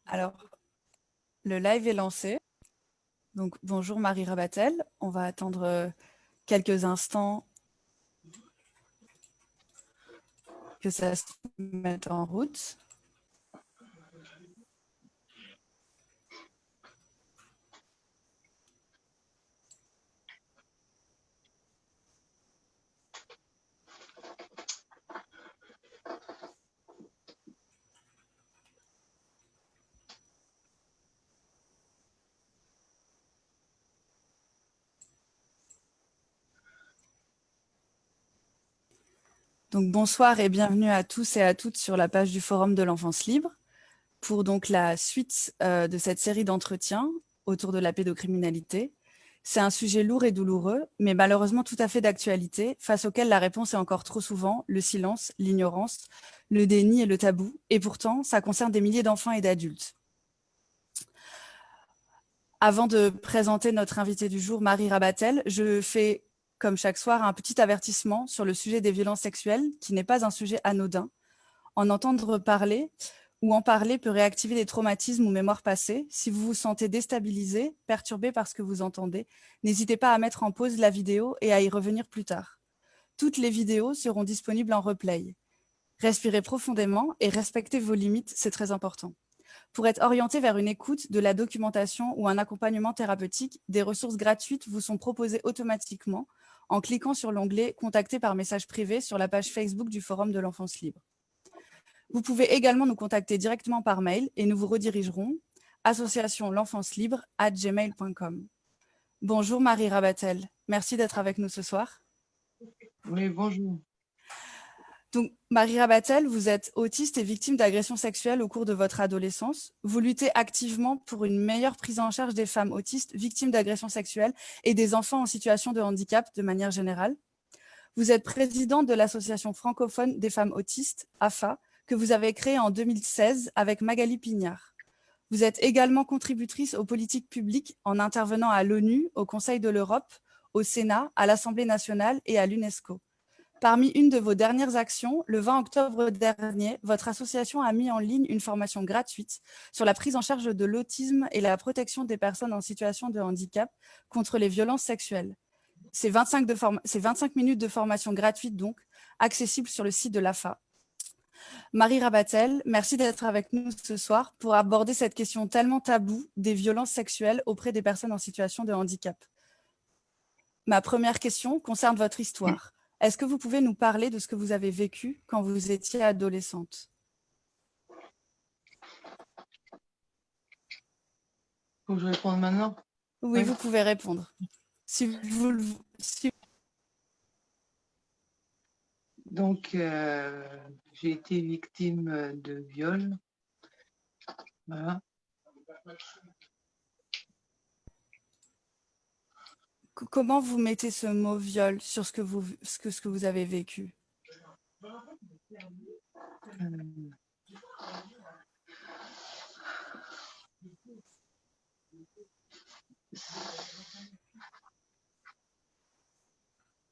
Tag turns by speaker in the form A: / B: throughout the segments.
A: Alors, le live est lancé. Donc, bonjour Marie Rabatel. On va attendre quelques instants que ça se mette en route. Donc, bonsoir et bienvenue à tous et à toutes sur la page du Forum de l'enfance libre pour donc la suite de cette série d'entretiens autour de la pédocriminalité. C'est un sujet lourd et douloureux, mais malheureusement tout à fait d'actualité, face auquel la réponse est encore trop souvent le silence, l'ignorance, le déni et le tabou. Et pourtant, ça concerne des milliers d'enfants et d'adultes. Avant de présenter notre invitée du jour, Marie Rabatel, je fais, comme chaque soir, un petit avertissement sur le sujet des violences sexuelles, qui n'est pas un sujet anodin. En entendre parler ou en parler peut réactiver des traumatismes ou mémoires passées. Si vous vous sentez déstabilisé, perturbé par ce que vous entendez, n'hésitez pas à mettre en pause la vidéo et à y revenir plus tard. Toutes les vidéos seront disponibles en replay. Respirez profondément et respectez vos limites, c'est très important. Pour être orienté vers une écoute, de la documentation ou un accompagnement thérapeutique, des ressources gratuites vous sont proposées automatiquement en cliquant sur l'onglet « Contacter par message privé » sur la page Facebook du Forum de l'enfance libre. Vous pouvez également nous contacter directement par mail et nous vous redirigerons associationlenfancelibre@gmail.com. Bonjour Marie Rabatel, merci d'être avec nous ce soir.
B: Oui, bonjour.
A: Donc, Marie Rabatel, vous êtes autiste et victime d'agressions sexuelles au cours de votre adolescence. Vous luttez activement pour une meilleure prise en charge des femmes autistes victimes d'agressions sexuelles et des enfants en situation de handicap de manière générale. Vous êtes présidente de l'Association francophone des femmes autistes, AFA, que vous avez créée en 2016 avec Magali Pignard. Vous êtes également contributrice aux politiques publiques en intervenant à l'ONU, au Conseil de l'Europe, au Sénat, à l'Assemblée nationale et à l'UNESCO. Parmi une de vos dernières actions, le 20 octobre dernier, votre association a mis en ligne une formation gratuite sur la prise en charge de l'autisme et la protection des personnes en situation de handicap contre les violences sexuelles. C'est 25 minutes de formation gratuite, donc, accessible sur le site de l'AFA. Marie Rabatel, merci d'être avec nous ce soir pour aborder cette question tellement taboue des violences sexuelles auprès des personnes en situation de handicap. Ma première question concerne votre histoire. Est-ce que vous pouvez nous parler de ce que vous avez vécu quand vous étiez adolescente?
B: Faut que je réponde maintenant?
A: Oui, vous pouvez répondre.
B: Donc, j'ai été victime de viol. Voilà.
A: Comment vous mettez ce mot viol sur ce que vous avez vécu?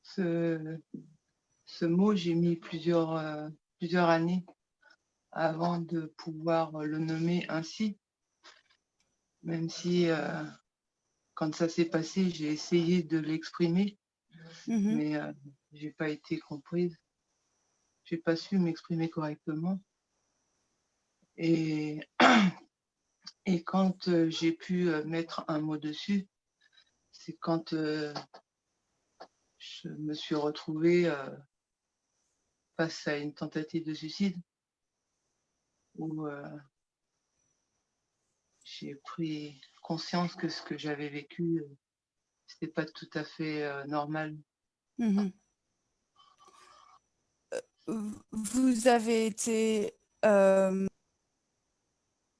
B: Ce mot, j'ai mis plusieurs années avant de pouvoir le nommer ainsi, même si quand ça s'est passé, j'ai essayé de l'exprimer, mais j'ai pas été comprise. J'ai pas su m'exprimer correctement. Et quand j'ai pu mettre un mot dessus, c'est quand je me suis retrouvée face à une tentative de suicide où j'ai pris conscience que ce que j'avais vécu, c'était pas tout à fait normal.
A: Vous avez été... vous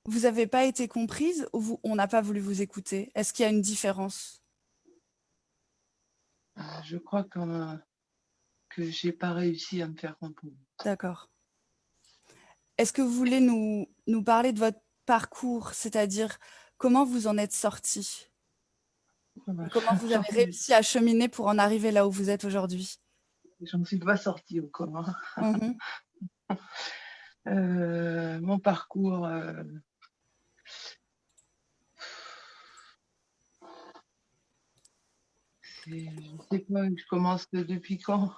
A: n'avez pas été comprise ou on n'a pas voulu vous écouter? Est-ce qu'il y a une différence?
B: Je crois que j'ai pas réussi à me faire comprendre.
A: D'accord. Est-ce que vous voulez nous parler de votre parcours, c'est-à-dire comment vous en êtes sortie? Comment vous avez réussi à cheminer pour en arriver là où vous êtes aujourd'hui?
B: j'en suis pas sortie encore, hein.
A: Mhm.
B: Mon parcours, je sais pas, je commence depuis quand?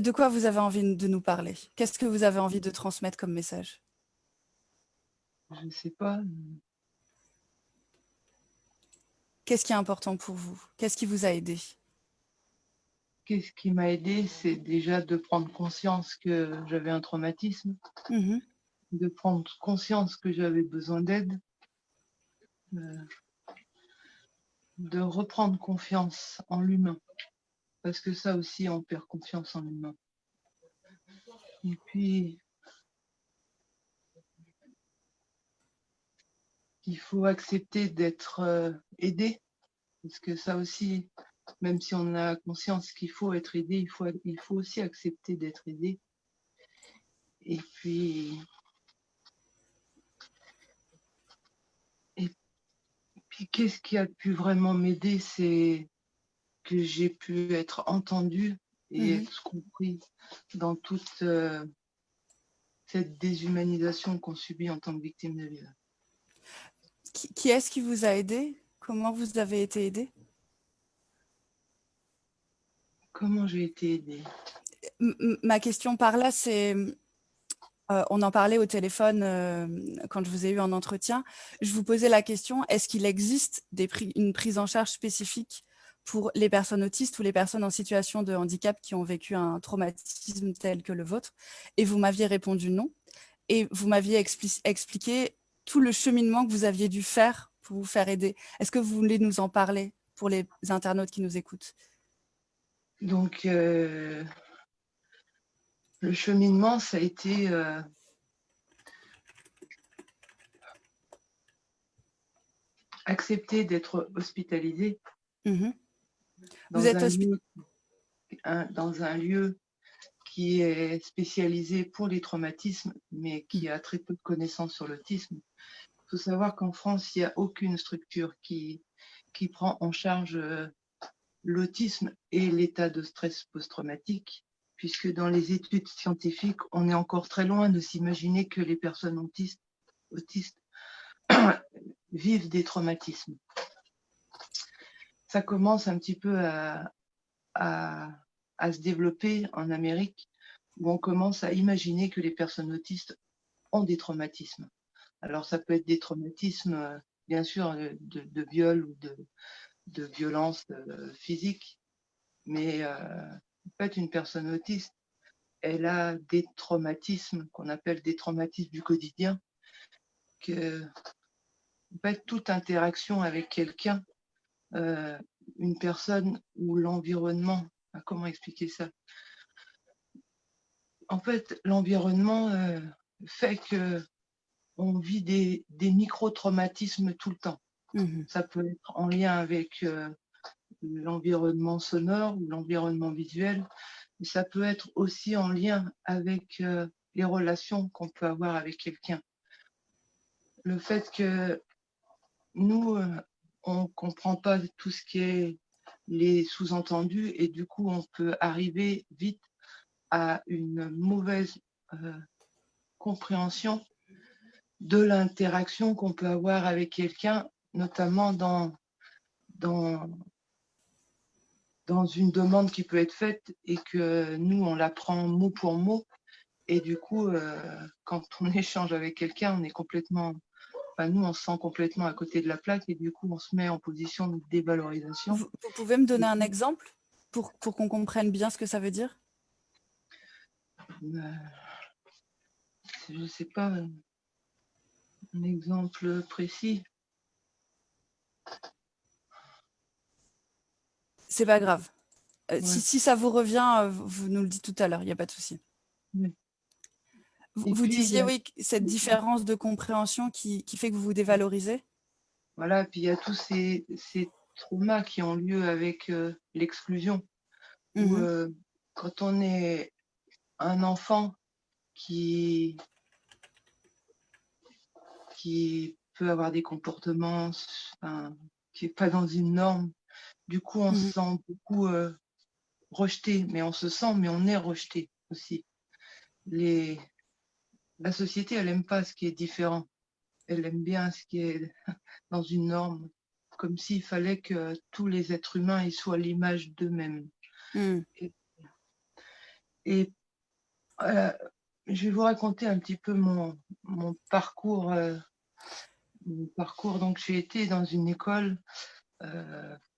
A: De quoi vous avez envie de nous parler? Qu'est-ce que vous avez envie de transmettre comme message?
B: Je sais pas.
A: Qu'est-ce qui est important pour vous? Qu'est-ce qui vous a aidé?
B: Qu'est-ce qui m'a aidée? C'est déjà de prendre conscience que j'avais un traumatisme,
A: Mhm.
B: de prendre conscience que j'avais besoin d'aide, heu, de reprendre confiance en l'humain, parce que ça aussi, on perd confiance en l'humain. Et puis, il faut accepter d'être, aidé, parce que ça aussi, même si on a conscience qu'il faut être aidé, il faut aussi accepter d'être aidé. Et puis et puis qu'est-ce qui a pu vraiment m'aider? C'est que j'ai pu être entendue et
A: Mhm.
B: être compris dans toute, cette déshumanisation qu'on subit en tant que victime de viol.
A: Qui est-ce qui vous a aidé? Comment vous avez été aidé?
B: Comment j'ai été aidée?
A: Ma question par là, c'est, on en parlait au téléphone quand je vous ai eu en entretien. Je vous posais la question, est-ce qu'il existe une prise en charge spécifique pour les personnes autistes ou les personnes en situation de handicap qui ont vécu un traumatisme tel que le vôtre? Et vous m'aviez répondu non. Et vous m'aviez expliqué tout le cheminement que vous aviez dû faire pour vous faire aider. Est-ce que vous voulez nous en parler pour les internautes qui nous écoutent?
B: Donc, le cheminement, ça a été, accepter d'être hospitalisée
A: Mmh. Vous
B: dans
A: êtes
B: un lieu qui est spécialisé pour les traumatismes, mais qui a très peu de connaissances sur l'autisme. Il faut savoir qu'en France, il n'y a aucune structure qui prend en charge, l'autisme et l'état de stress post-traumatique, puisque dans les études scientifiques, on est encore très loin de s'imaginer que les personnes autistes vivent des traumatismes. Ça commence un petit peu à se développer en Amérique, où on commence à imaginer que les personnes autistes ont des traumatismes. Alors ça peut être des traumatismes, bien sûr, de viol ou de violence physique, mais en fait, une personne autiste, elle a des traumatismes qu'on appelle des traumatismes du quotidien, que en fait, toute interaction avec quelqu'un, heu, une personne ou l'environnement, comment expliquer ça? En fait, l'environnement, fait qu'on vit des micro-traumatismes tout le temps.
A: Mmh.
B: Ça peut être en lien avec, l'environnement sonore ou l'environnement visuel, mais ça peut être aussi en lien avec, les relations qu'on peut avoir avec quelqu'un. Le fait que nous, on comprend pas tout ce qui est les sous-entendus et du coup, on peut arriver vite à une mauvaise, heu, compréhension de l'interaction qu'on peut avoir avec quelqu'un, notamment dans dans une demande qui peut être faite et que nous, on la prend mot pour mot et du coup, quand on échange avec quelqu'un, on est complètement enfin nous, on se sent complètement à côté de la plaque et du coup, on se met en position de dévalorisation.
A: Vous pouvez me donner un exemple pour qu'on comprenne bien ce que ça veut dire?
B: Heu, je sais pas, un exemple précis.
A: C'est pas grave.
B: Ouais,
A: Si ça vous revient, vous nous le dites tout à l'heure, il y a pas de souci.
B: ouais et
A: Vous
B: puis il y
A: disiez,
B: a
A: oui, cette différence de compréhension qui fait que vous vous dévalorisez?
B: voilà, puis il y a tous ces traumas qui ont lieu avec, l'exclusion où,
A: Mmh.
B: quand on est un enfant qui qui peut avoir des comportements enfin, qui est pas dans une norme, Du coup, on se
A: Mhm.
B: sent beaucoup rejeté, mais on se sent, mais on est rejeté aussi. La société, elle n'aime pas ce qui est différent. Elle aime bien ce qui est dans une norme, comme s'il fallait que tous les êtres humains ils soient l'image d'eux-mêmes.
A: Mhm.
B: Et, et, je vais vous raconter un petit peu mon parcours. Donc, j'ai été dans une école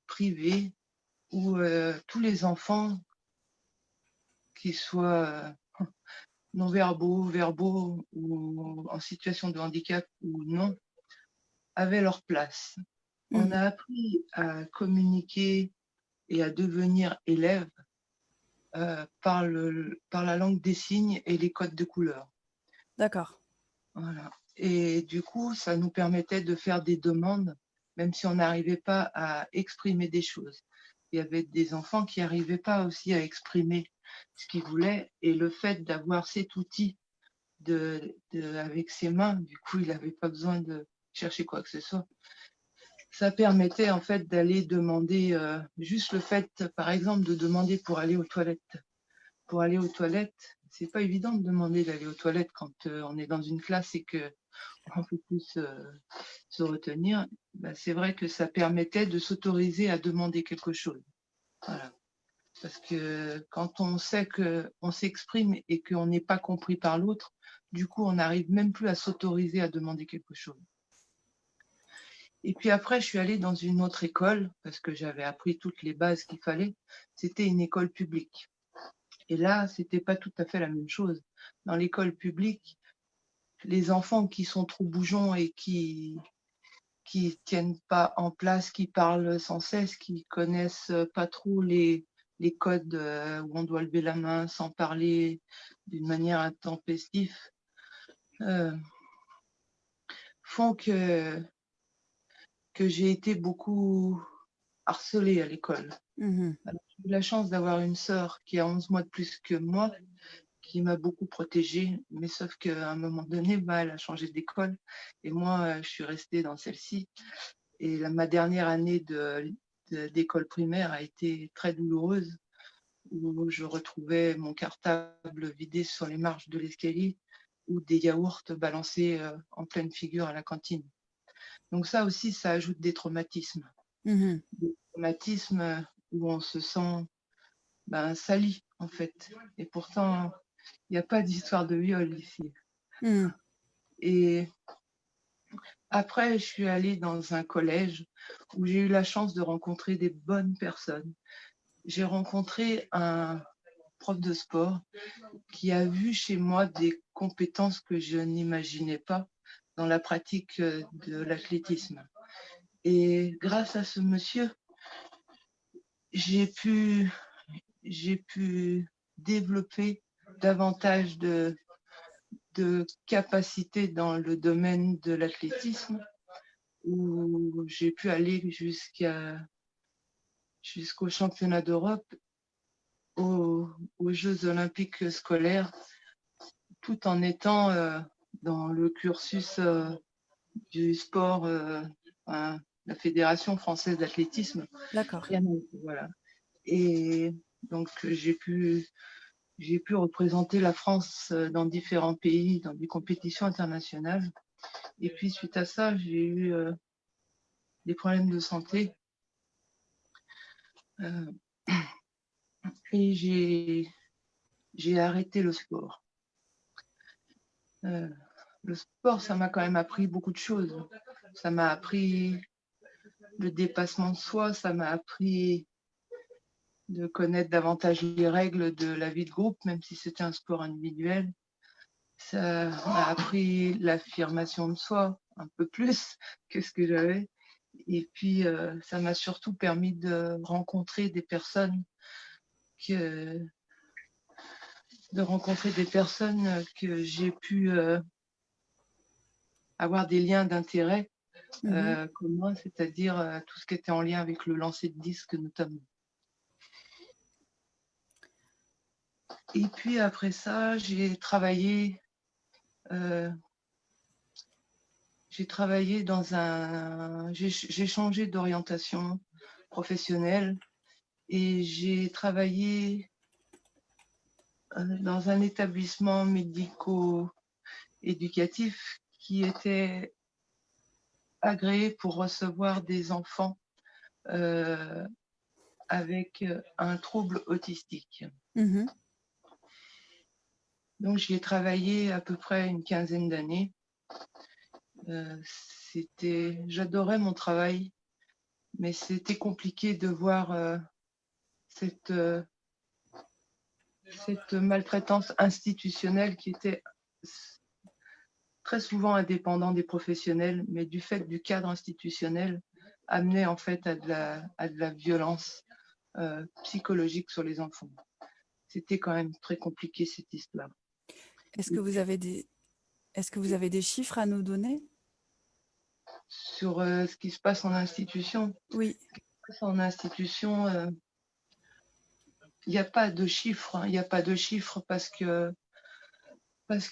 B: privée où tous les enfants, qu'ils soient non-verbaux, verbaux ou en situation de handicap ou non, avaient leur place. On
A: Mhm.
B: a appris à communiquer et à devenir élève par la langue des signes et les codes de couleur.
A: D'accord.
B: Voilà. Et du coup, ça nous permettait de faire des demandes, même si on n'arrivait pas à exprimer des choses. Il y avait des enfants qui n'arrivaient pas aussi à exprimer ce qu'ils voulaient. Et le fait d'avoir cet outil avec ses mains, du coup, il n'avait pas besoin de chercher quoi que ce soit. Ça permettait en fait d'aller demander, juste le fait, par exemple, de demander pour aller aux toilettes. Pour aller aux toilettes, c'est pas évident de demander d'aller aux toilettes quand on est dans une classe et que on peut plus se retenir. Ben, c'est vrai que ça permettait de s'autoriser à demander quelque chose. Voilà. Parce que quand on sait qu'on s'exprime et qu'on n'est pas compris par l'autre, du coup, on n'arrive même plus à s'autoriser à demander quelque chose. Et puis après, je suis allée dans une autre école parce que j'avais appris toutes les bases qu'il fallait. C'était une école publique. Et là, c'était pas tout à fait la même chose. Dans l'école publique, les enfants qui sont trop bougeons et qui tiennent pas en place, qui parlent sans cesse, qui connaissent pas trop les codes où on doit lever la main sans parler d'une manière intempestive, font que j'ai été beaucoup harcelée à l'école.
A: Mhm.
B: J'ai eu la chance d'avoir une sœur qui a 11 mois de plus que moi, qui m'a beaucoup protégée, mais sauf qu'à un moment donné, elle a changé d'école et moi, je suis restée dans celle-ci. Et ma dernière année d'école primaire a été très douloureuse, où je retrouvais mon cartable vidé sur les marches de l'escalier ou des yaourts balancés en pleine figure à la cantine. Donc ça aussi, ça ajoute des traumatismes.
A: Mhm.
B: Des traumatismes où on se sent sali, en fait. Et pourtant, il n'y a pas d'histoire de viol ici.
A: Mhm.
B: Et après, je suis allée dans un collège où j'ai eu la chance de rencontrer des bonnes personnes. J'ai rencontré un prof de sport qui a vu chez moi des compétences que je n'imaginais pas dans la pratique de l'athlétisme. Et grâce à ce monsieur, j'ai pu développer davantage de capacités dans le domaine de l'athlétisme, où j'ai pu aller jusqu'au championnat d'Europe, aux Jeux olympiques scolaires, tout en étant dans le cursus du sport, la Fédération française d'athlétisme.
A: D'accord.
B: Voilà. Et donc, j'ai pu représenter la France dans différents pays, dans des compétitions internationales. Et puis, suite à ça, j'ai eu des problèmes de santé. Euh, et j'ai arrêté le sport. Le sport, ça m'a quand même appris beaucoup de choses. Ça m'a appris le dépassement de soi, ça m'a appris de connaître davantage les règles de la vie de groupe, même si c'était un sport individuel. Ça m'a appris l'affirmation de soi un peu plus que ce que j'avais. Et puis, ça m'a surtout permis de rencontrer des personnes que j'ai pu avoir des liens d'intérêt
A: Mhm.
B: communs, c'est-à-dire tout ce qui était en lien avec le lancer de disques notamment. Et puis après ça, j'ai travaillé j'ai changé d'orientation professionnelle et j'ai travaillé dans un établissement médico-éducatif qui était agréé pour recevoir des enfants avec un trouble autistique.
A: Mhm.
B: Donc, j'y ai travaillé à peu près une quinzaine d'années. J'adorais mon travail, mais c'était compliqué de voir cette maltraitance institutionnelle qui était très souvent indépendant des professionnels, mais du fait du cadre institutionnel, amenait en fait à de la violence psychologique sur les enfants. C'était quand même très compliqué cette histoire.
A: Est-ce que vous avez des chiffres à nous donner?
B: Sur ce qui se passe en institution.
A: Oui.
B: En institution, il n'y a pas de chiffres. Il n'y a pas de chiffres parce que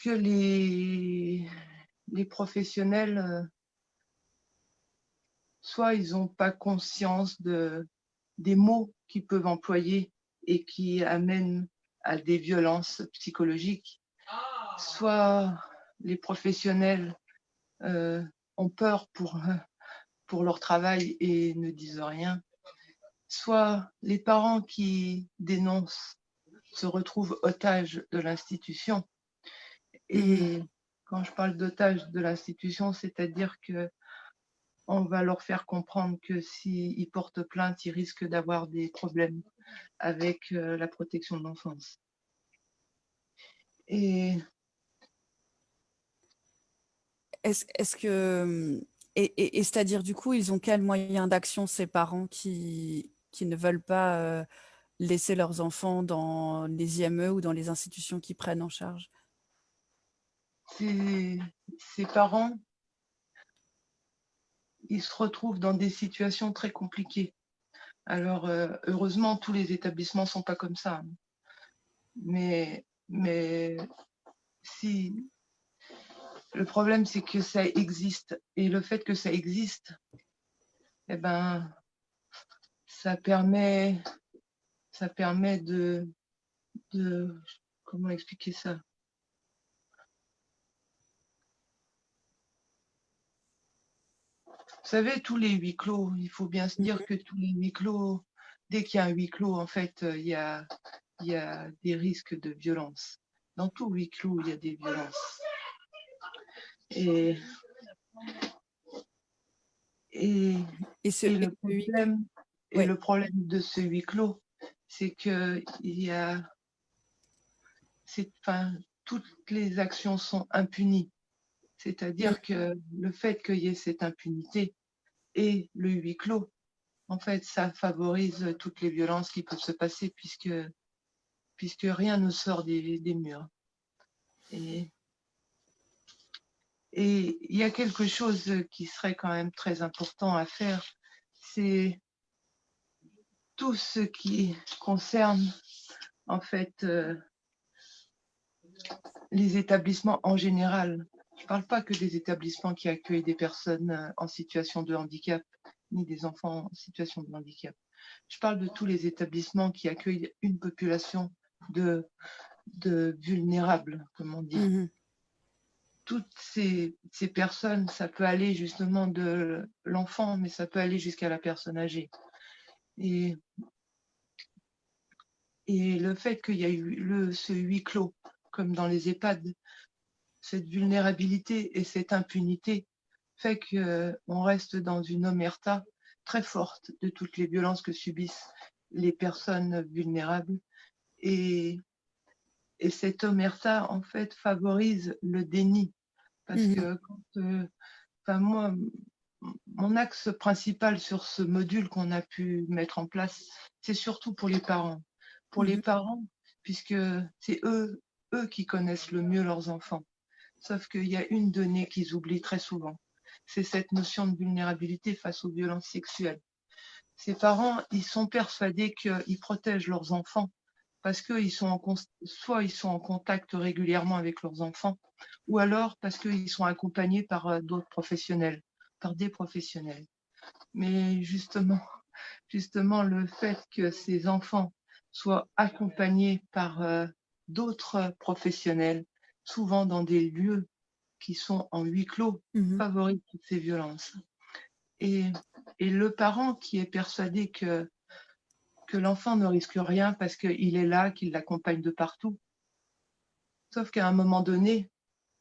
B: les professionnels, soit ils n'ont pas conscience des mots qu'ils peuvent employer et qui amènent à des violences psychologiques, soit les professionnels ont peur pour leur travail et ne disent rien, soit les parents qui dénoncent se retrouvent otages de l'institution. Et quand je parle d'otages de l'institution, c'est-à-dire que on va leur faire comprendre que s'ils portent plainte, ils risquent d'avoir des problèmes avec la protection de l'enfance. Et
A: Est-ce que et c'est-à-dire du coup, ils ont quels moyens d'action ces parents qui ne veulent pas laisser leurs enfants dans les IME ou dans les institutions qui prennent en charge?
B: ces parents, ils se retrouvent dans des situations très compliquées. Alors, heureusement, tous les établissements ne sont pas comme ça. Mais si le problème, c'est que ça existe. Et le fait que ça existe, eh ben, ça permet de comment expliquer ça? Vous savez, tous les huis clos, il faut bien se dire que tous les huis clos, dès qu'il y a un huis clos, en fait, il y a des risques de violence. Dans tout huis clos, il y a des violences. Et le problème,
A: ouais.
B: le problème de ce huis clos, c'est que toutes les actions sont impunies. C'est-à-dire que le fait qu'il y ait cette impunité et le huis clos, en fait, ça favorise toutes les violences qui peuvent se passer puisque rien ne sort des murs. Et il y a quelque chose qui serait quand même très important à faire, c'est tout ce qui concerne en fait les établissements en général. Je ne parle pas que des établissements qui accueillent des personnes en situation de handicap, ni des enfants en situation de handicap. Je parle de tous les établissements qui accueillent une population de vulnérables, comme on dit. Toutes ces personnes, ça peut aller justement de l'enfant, mais ça peut aller jusqu'à la personne âgée. Et le fait qu'il y a eu ce huis clos, comme dans les EHPAD, cette vulnérabilité et cette impunité fait qu'on reste dans une omerta très forte de toutes les violences que subissent les personnes vulnérables. Et cette omerta, en fait, favorise le déni. Parce que moi, mon axe principal sur ce module qu'on a pu mettre en place, c'est surtout pour les parents. Pour les parents, puisque c'est eux qui connaissent le mieux leurs enfants. Sauf qu'il y a une donnée qu'ils oublient très souvent. C'est cette notion de vulnérabilité face aux violences sexuelles. Ces parents, ils sont persuadés qu'ils protègent leurs enfants parce que soit ils sont en contact régulièrement avec leurs enfants, ou alors parce qu'ils sont accompagnés par d'autres professionnels, par des professionnels. Mais justement, justement le fait que ces enfants soient accompagnés par d'autres professionnels, souvent dans des lieux qui sont en huis clos, favorise toutes ces violences. Et le parent qui est persuadé que l'enfant ne risque rien parce qu'il est là, qu'il l'accompagne de partout, sauf qu'à un moment donné,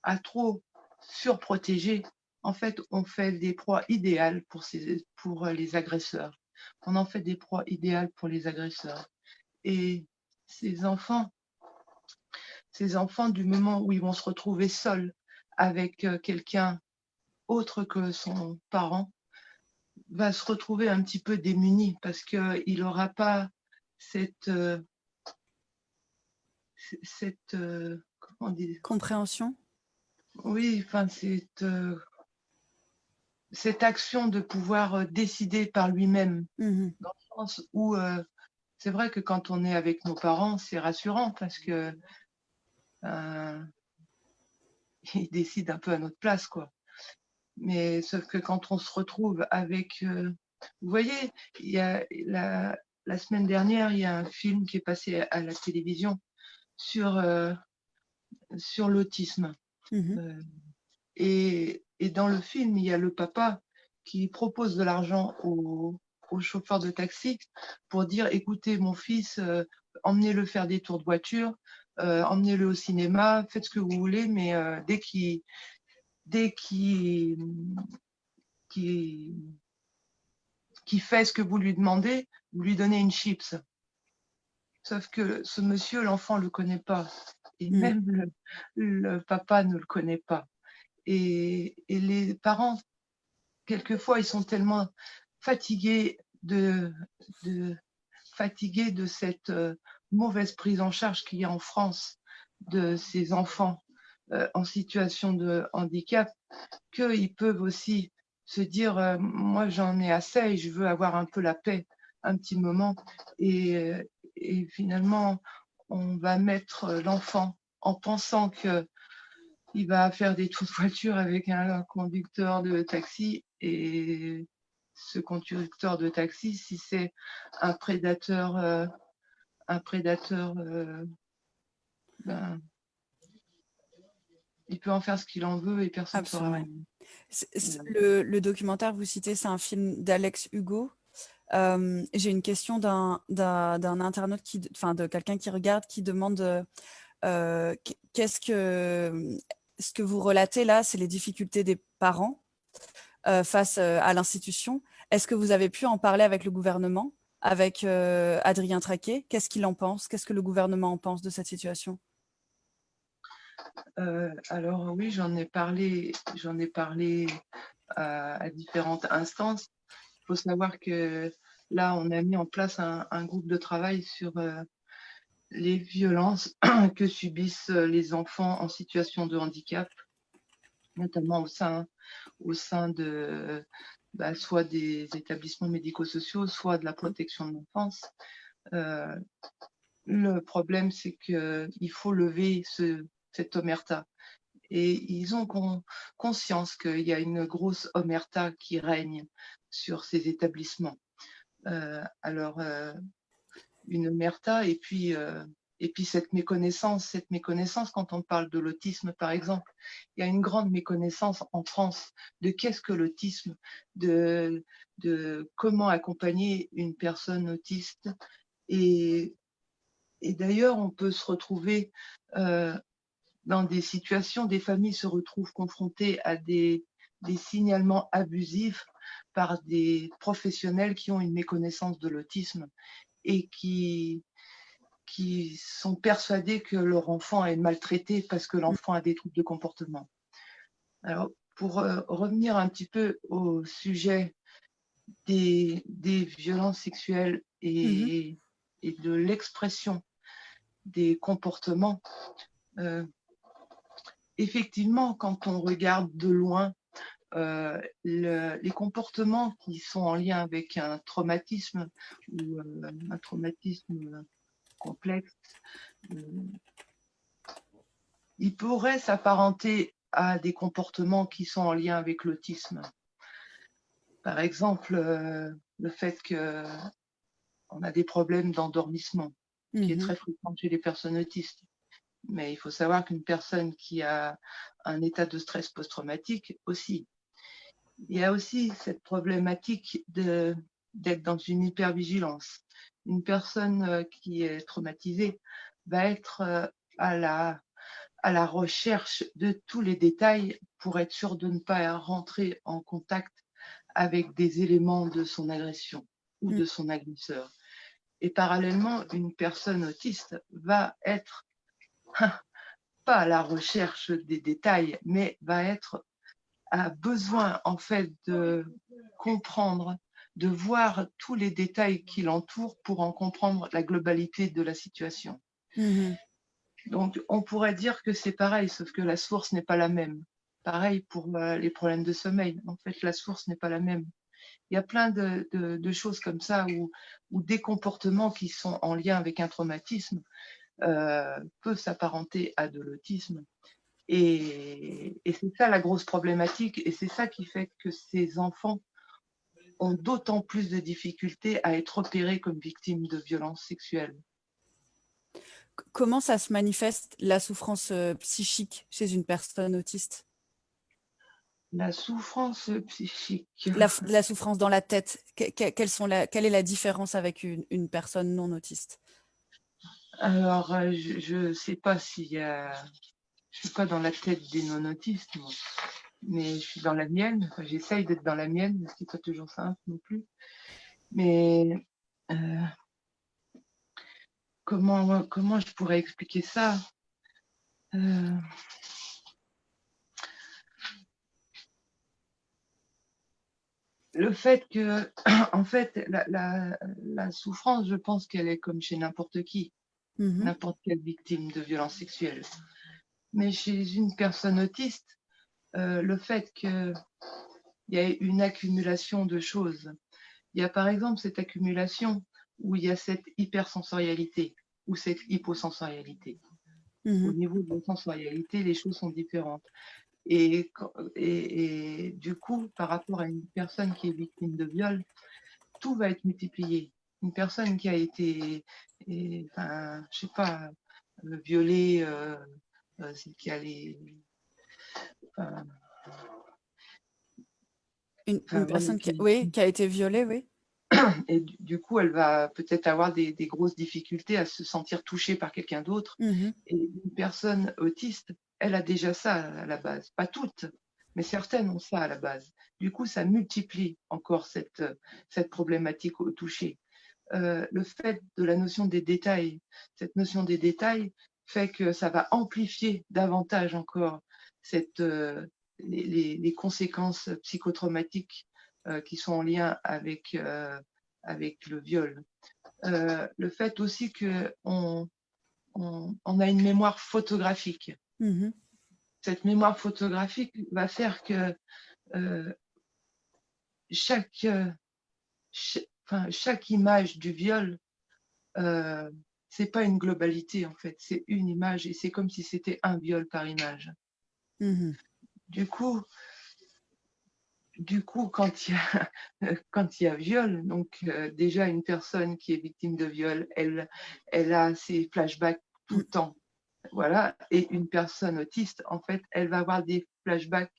B: à trop surprotéger, en fait, on fait des proies idéales pour les agresseurs. On en fait des proies idéales pour les agresseurs. Et ces enfants, du moment où ils vont se retrouver seuls avec quelqu'un autre que son parent, va se retrouver un petit peu démuni parce qu'il n'aura pas cette comment on dit,
A: Compréhension.
B: oui, enfin cette action de pouvoir décider par lui-même, dans le sens où c'est vrai que quand on est avec nos parents, c'est rassurant parce que ils décident un peu à notre place, quoi. Mais sauf que quand on se retrouve avec, vous voyez, il y a la semaine dernière, il y a un film qui est passé à la télévision sur l'autisme. Et dans le film, il y a le papa qui propose de l'argent au chauffeur de taxi pour dire, écoutez, mon fils, emmenez-le faire des tours de voiture, emmenez-le au cinéma, faites ce que vous voulez, mais dès qu'il fait ce que vous lui demandez, vous lui donnez une chips. Sauf que ce monsieur, l'enfant ne le connaît pas. Et même le papa ne le connaît pas. Et les parents, quelquefois, ils sont tellement fatigués de cette mauvaise prise en charge qu'il y a en France de ces enfants en situation de handicap, qu'ils peuvent aussi se dire moi j'en ai assez et je veux avoir un peu la paix un petit moment, et finalement on va mettre l'enfant en pensant que il va faire des tours de voiture avec un conducteur de taxi, et ce conducteur de taxi, si c'est un prédateur, ben, il peut en faire ce qu'il en veut et personne ne saura rien.
A: Le documentaire que vous citez, c'est un film d'Alex Hugo. J'ai une question d'un internaute, de quelqu'un qui regarde, qui demande ce que vous relatez là, c'est les difficultés des parents face à l'institution. Est-ce que vous avez pu en parler avec le gouvernement, avec Adrien Traquet? Qu'est-ce qu'il en pense? Qu'est-ce que le gouvernement en pense de cette situation?
B: Alors oui, j'en ai parlé à différentes instances. Il faut savoir que là, on a mis en place un groupe de travail sur les violences que subissent les enfants en situation de handicap, notamment au sein de soit des établissements médico-sociaux, soit de la protection de l'enfance. Le problème, c'est qu'il faut lever cette omerta. Et ils ont conscience qu'il y a une grosse omerta qui règne sur ces établissements. Une omerta, et puis cette méconnaissance, quand on parle de l'autisme, par exemple, il y a une grande méconnaissance en France de qu'est-ce que l'autisme, de comment accompagner une personne autiste. Et d'ailleurs, on peut se retrouver dans des situations, des familles se retrouvent confrontées à des signalements abusifs par des professionnels qui ont une méconnaissance de l'autisme et qui sont persuadés que leur enfant est maltraité parce que l'enfant a des troubles de comportement. Alors, pour revenir un petit peu au sujet des violences sexuelles et de l'expression des comportements, effectivement, quand on regarde de loin, les comportements qui sont en lien avec un traumatisme ou un traumatisme complexe, ils pourraient s'apparenter à des comportements qui sont en lien avec l'autisme. Par exemple, le fait que on a des problèmes d'endormissement, qui est
A: Mhm.
B: très fréquent chez les personnes autistes. Mais il faut savoir qu'une personne qui a un état de stress post-traumatique aussi. Il y a aussi cette problématique d'être dans une hypervigilance. Une personne qui est traumatisée va être à la recherche de tous les détails pour être sûr de ne pas rentrer en contact avec des éléments de son agression ou de son agresseur. Et parallèlement, une personne autiste va être pas à la recherche des détails, mais a besoin en fait de comprendre, de voir tous les détails qui l'entourent pour en comprendre la globalité de la situation.
A: Mhm.
B: Donc on pourrait dire que c'est pareil, sauf que la source n'est pas la même. Pareil pour les problèmes de sommeil. En fait, la source n'est pas la même. Il y a plein de choses comme ça où des comportements qui sont en lien avec un traumatisme peuvent s'apparenter à de l'autisme. Et c'est ça la grosse problématique, et c'est ça qui fait que ces enfants ont d'autant plus de difficultés à être repérés comme victimes de violences sexuelles.
A: Comment ça se manifeste, la souffrance psychique chez une personne autiste?
B: La souffrance psychique.
A: La souffrance dans la tête, quelle est la différence avec une personne non autiste?
B: Alors, je ne sais pas s'il y a... Je suis pas dans la tête des non-autistes, moi, mais je suis dans la mienne. Enfin, j'essaye d'être dans la mienne, ce qui n'est pas toujours simple non plus. Mais euh, comment je pourrais expliquer ça? Le fait que, en fait, la souffrance, je pense qu'elle est comme chez n'importe qui,
A: Mhm.
B: n'importe quelle victime de violence sexuelle. Mais chez une personne autiste, le fait qu'il y ait une accumulation de choses, il y a par exemple cette accumulation où il y a cette hypersensorialité ou cette hyposensorialité. Au
A: Mhm.
B: niveau de la sensorialité, les choses sont différentes. Et du coup, par rapport à une personne qui est victime de viol, tout va être multiplié. Une personne qui a été, enfin, je sais pas, violée, qui a les, enfin,
A: Une
B: voilà,
A: personne oui, qui a été violée, oui.
B: et du coup, elle va peut-être avoir des grosses difficultés à se sentir touchée par quelqu'un d'autre.
A: Mhm.
B: Et une personne autiste, elle a déjà ça à la base. Pas toutes, mais certaines ont ça à la base. Du coup, ça multiplie encore cette problématique au toucher. Le fait de la notion des détails, cette notion des détails fait que ça va amplifier davantage encore les conséquences psychotraumatiques qui sont en lien avec le viol. Le fait aussi qu'on a une mémoire photographique.
A: Mhm.
B: Cette mémoire photographique va faire que euh, chaque, chaque image du viol, c'est pas une globalité en fait, c'est une image et c'est comme si c'était un viol par image.
A: Mhm.
B: Du coup, quand il y a viol, donc déjà une personne qui est victime de viol, elle a ses flashbacks tout le
A: Mm.
B: temps. Voilà. Et une personne autiste, en fait, elle va avoir des flashbacks,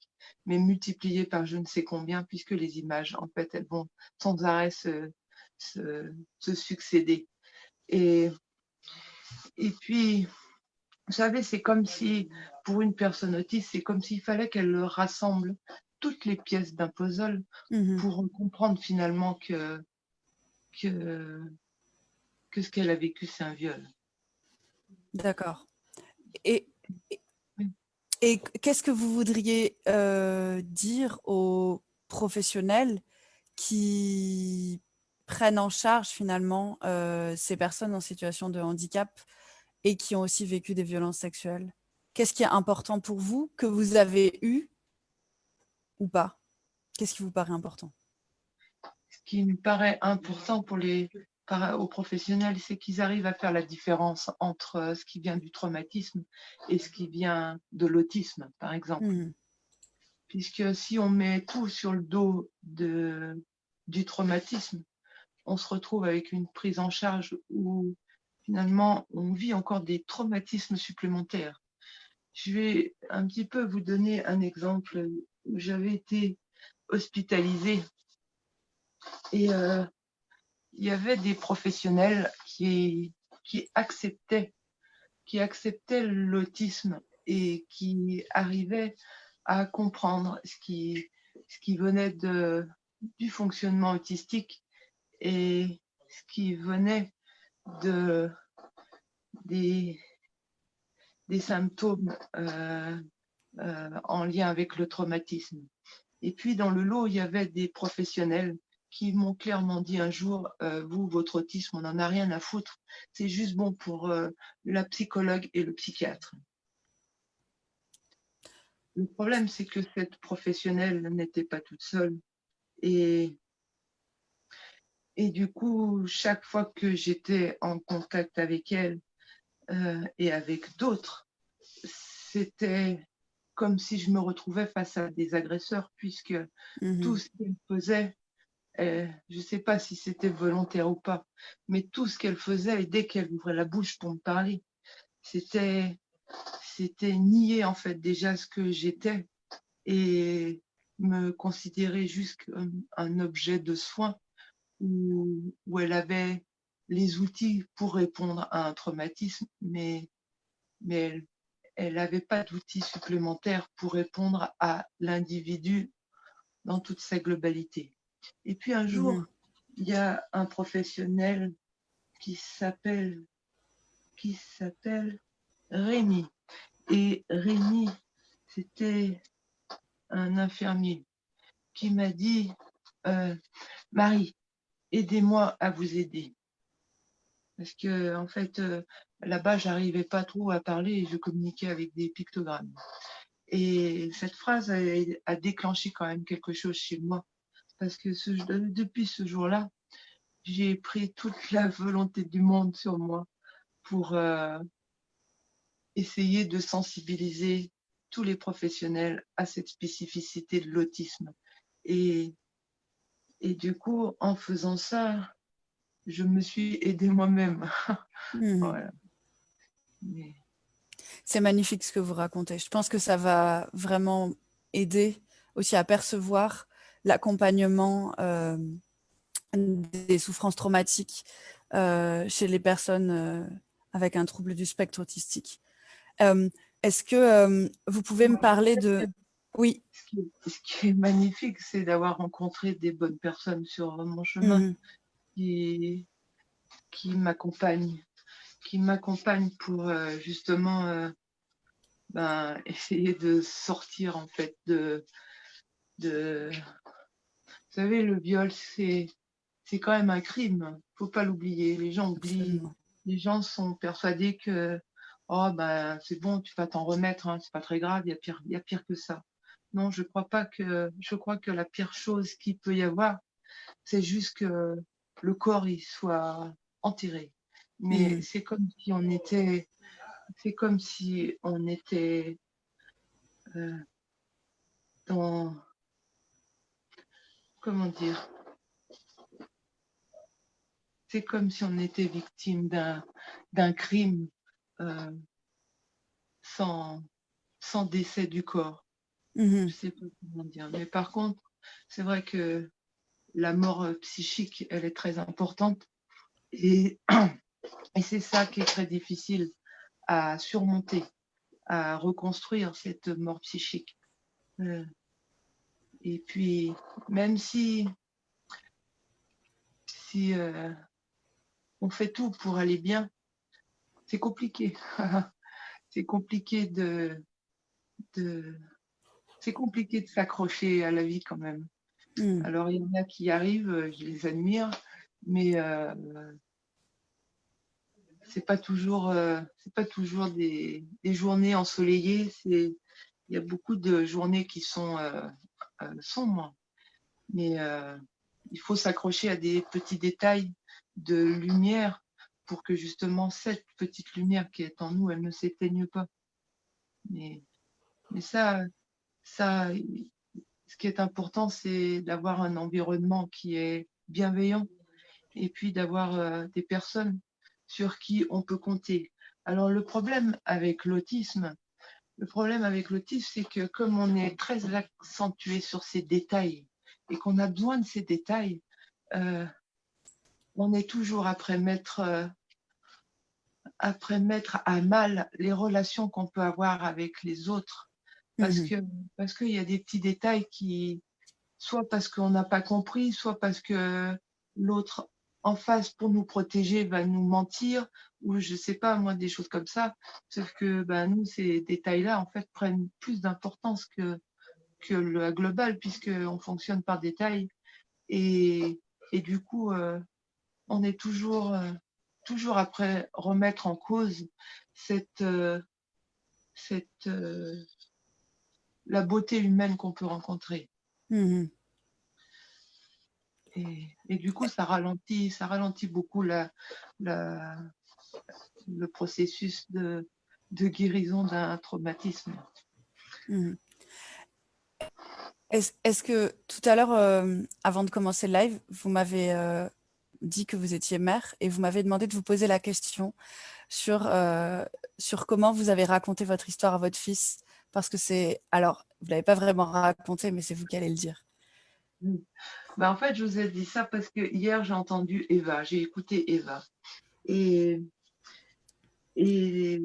B: mais multipliés par je ne sais combien, puisque les images, en fait, elles vont sans arrêt se succéder. Et puis, vous savez, c'est comme si, pour une personne autiste, c'est comme s'il fallait qu'elle rassemble toutes les pièces d'un puzzle
A: Mhm.
B: pour comprendre finalement que, que ce qu'elle a vécu, c'est un viol.
A: D'accord. Et,
B: Oui.
A: et qu'est-ce que vous voudriez dire aux professionnels qui prennent en charge finalement ces personnes en situation de handicap et qui ont aussi vécu des violences sexuelles? Qu'est-ce qui est important pour vous, que vous avez eu ou pas? Qu'est-ce qui vous paraît important?
B: Ce qui me paraît important aux professionnels, c'est qu'ils arrivent à faire la différence entre ce qui vient du traumatisme et ce qui vient de l'autisme, par exemple.
A: Mhm.
B: Puisque si on met tout sur le dos du traumatisme, on se retrouve avec une prise en charge où finalement on vit encore des traumatismes supplémentaires. Je vais un petit peu vous donner un exemple où j'avais été hospitalisée et il y avait des professionnels qui acceptaient l'autisme et qui arrivaient à comprendre ce qui venait du fonctionnement autistique et ce qui venait des symptômes en lien avec le traumatisme. Et puis dans le lot, il y avait des professionnels qui m'ont clairement dit un jour, vous, votre autisme, on n'en a rien à foutre, c'est juste bon pour la psychologue et le psychiatre. Le problème, c'est que cette professionnelle n'était pas toute seule. Et du coup, chaque fois que j'étais en contact avec elle et avec d'autres, c'était comme si je me retrouvais face à des agresseurs, puisque tout ce qu'elle faisait, je ne sais pas si c'était volontaire ou pas, mais tout ce qu'elle faisait, et dès qu'elle ouvrait la bouche pour me parler, c'était nier en fait déjà ce que j'étais et me considérer juste comme un objet de soin où elle avait les outils pour répondre à un traumatisme, mais elle n'avait pas d'outils supplémentaires pour répondre à l'individu dans toute sa globalité. Et puis un jour, il y a un professionnel qui s'appelle Rémi. Et Rémi, c'était un infirmier qui m'a dit Marie, aidez-moi à vous aider. Parce que en fait, là-bas, j'arrivais pas trop à parler et je communiquais avec des pictogrammes. Et cette phrase a déclenché quand même quelque chose chez moi. Parce que depuis ce jour-là, j'ai pris toute la volonté du monde sur moi pour essayer de sensibiliser tous les professionnels à cette spécificité de l'autisme. Et du coup, en faisant ça, je me suis aidée moi-même. Voilà. Mais...
A: C'est magnifique ce que vous racontez. Je pense que ça va vraiment aider aussi à percevoir l'accompagnement des souffrances traumatiques chez les personnes avec un trouble du spectre autistique. Est-ce que vous pouvez me parler de... Oui.
B: Ce qui est magnifique, c'est d'avoir rencontré des bonnes personnes sur mon chemin qui m'accompagnent pour justement essayer de sortir en fait de... Vous savez, le viol, c'est quand même un crime. Faut pas l'oublier. Les gens oublient.
A: Absolument.
B: Les gens sont persuadés que oh ben c'est bon, tu vas t'en remettre, hein, c'est pas très grave, il y a pire que ça. Non, je crois que la pire chose qu'il peut y avoir, c'est juste que le corps il soit enterré. Mais c'est comme si on était dans, comment dire, c'est comme si on était victime d'un crime sans décès du corps. Je sais pas comment dire. Mais par contre, c'est vrai que la mort psychique, elle est très importante. Et c'est ça qui est très difficile à surmonter, à reconstruire cette mort psychique. Et puis, même si on fait tout pour aller bien, c'est compliqué. C'est compliqué c'est compliqué de s'accrocher à la vie quand même. Alors, il y en a qui y arrivent, je les admire, mais c'est pas toujours des journées ensoleillées. Il y a beaucoup de journées qui sont sombres, mais il faut s'accrocher à des petits détails de lumière pour que justement cette petite lumière qui est en nous, elle ne s'éteigne pas. Mais ça, ce qui est important, c'est d'avoir un environnement qui est bienveillant et puis d'avoir des personnes sur qui on peut compter. Alors le problème avec l'autisme, c'est que comme on est très accentué sur ces détails et qu'on a besoin de ces détails, on est toujours après mettre à mal les relations qu'on peut avoir avec les autres. Parce
A: Mhm.
B: que, parce qu'il y a des petits détails qui, soit parce qu'on n'a pas compris, soit parce que l'autre en face, pour nous protéger, va nous mentir, ou je sais pas, moi, des choses comme ça. Sauf que nous, ces détails-là, en fait, prennent plus d'importance que le global, puisqu'on fonctionne par détails. Et du coup, on est toujours après remettre en cause cette, la beauté humaine qu'on peut rencontrer.
A: Mhm.
B: Et du coup, ça ralentit beaucoup le processus de guérison d'un traumatisme.
A: Mhm. Est-ce que tout à l'heure, avant de commencer le live, vous m'avez dit que vous étiez mère et vous m'avez demandé de vous poser la question sur comment vous avez raconté votre histoire à votre fils. Parce que alors, vous ne l'avez pas vraiment raconté, mais c'est vous qui allez le dire.
B: En fait, je vous ai dit ça parce que hier, j'ai entendu Eva, j'ai écouté Eva. Et, et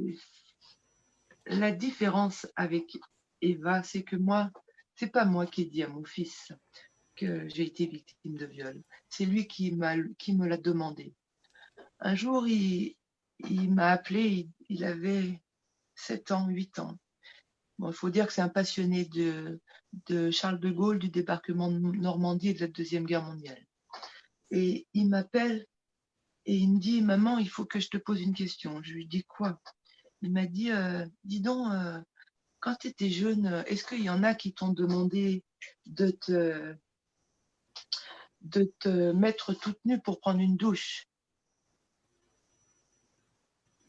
B: la différence avec Eva, c'est que moi, c'est pas moi qui ai dit à mon fils que j'ai été victime de viol. C'est lui qui me l'a demandé. Un jour, il m'a appelé, il avait 7 ans, 8 ans. Bon, il faut dire que c'est un passionné de Charles de Gaulle, du débarquement de Normandie et de la Deuxième Guerre mondiale. Et il m'appelle et il me dit, maman, il faut que je te pose une question. Je lui dis quoi? Il m'a dit, dis donc, quand tu étais jeune, est-ce qu'il y en a qui t'ont demandé de te mettre toute nue pour prendre une douche?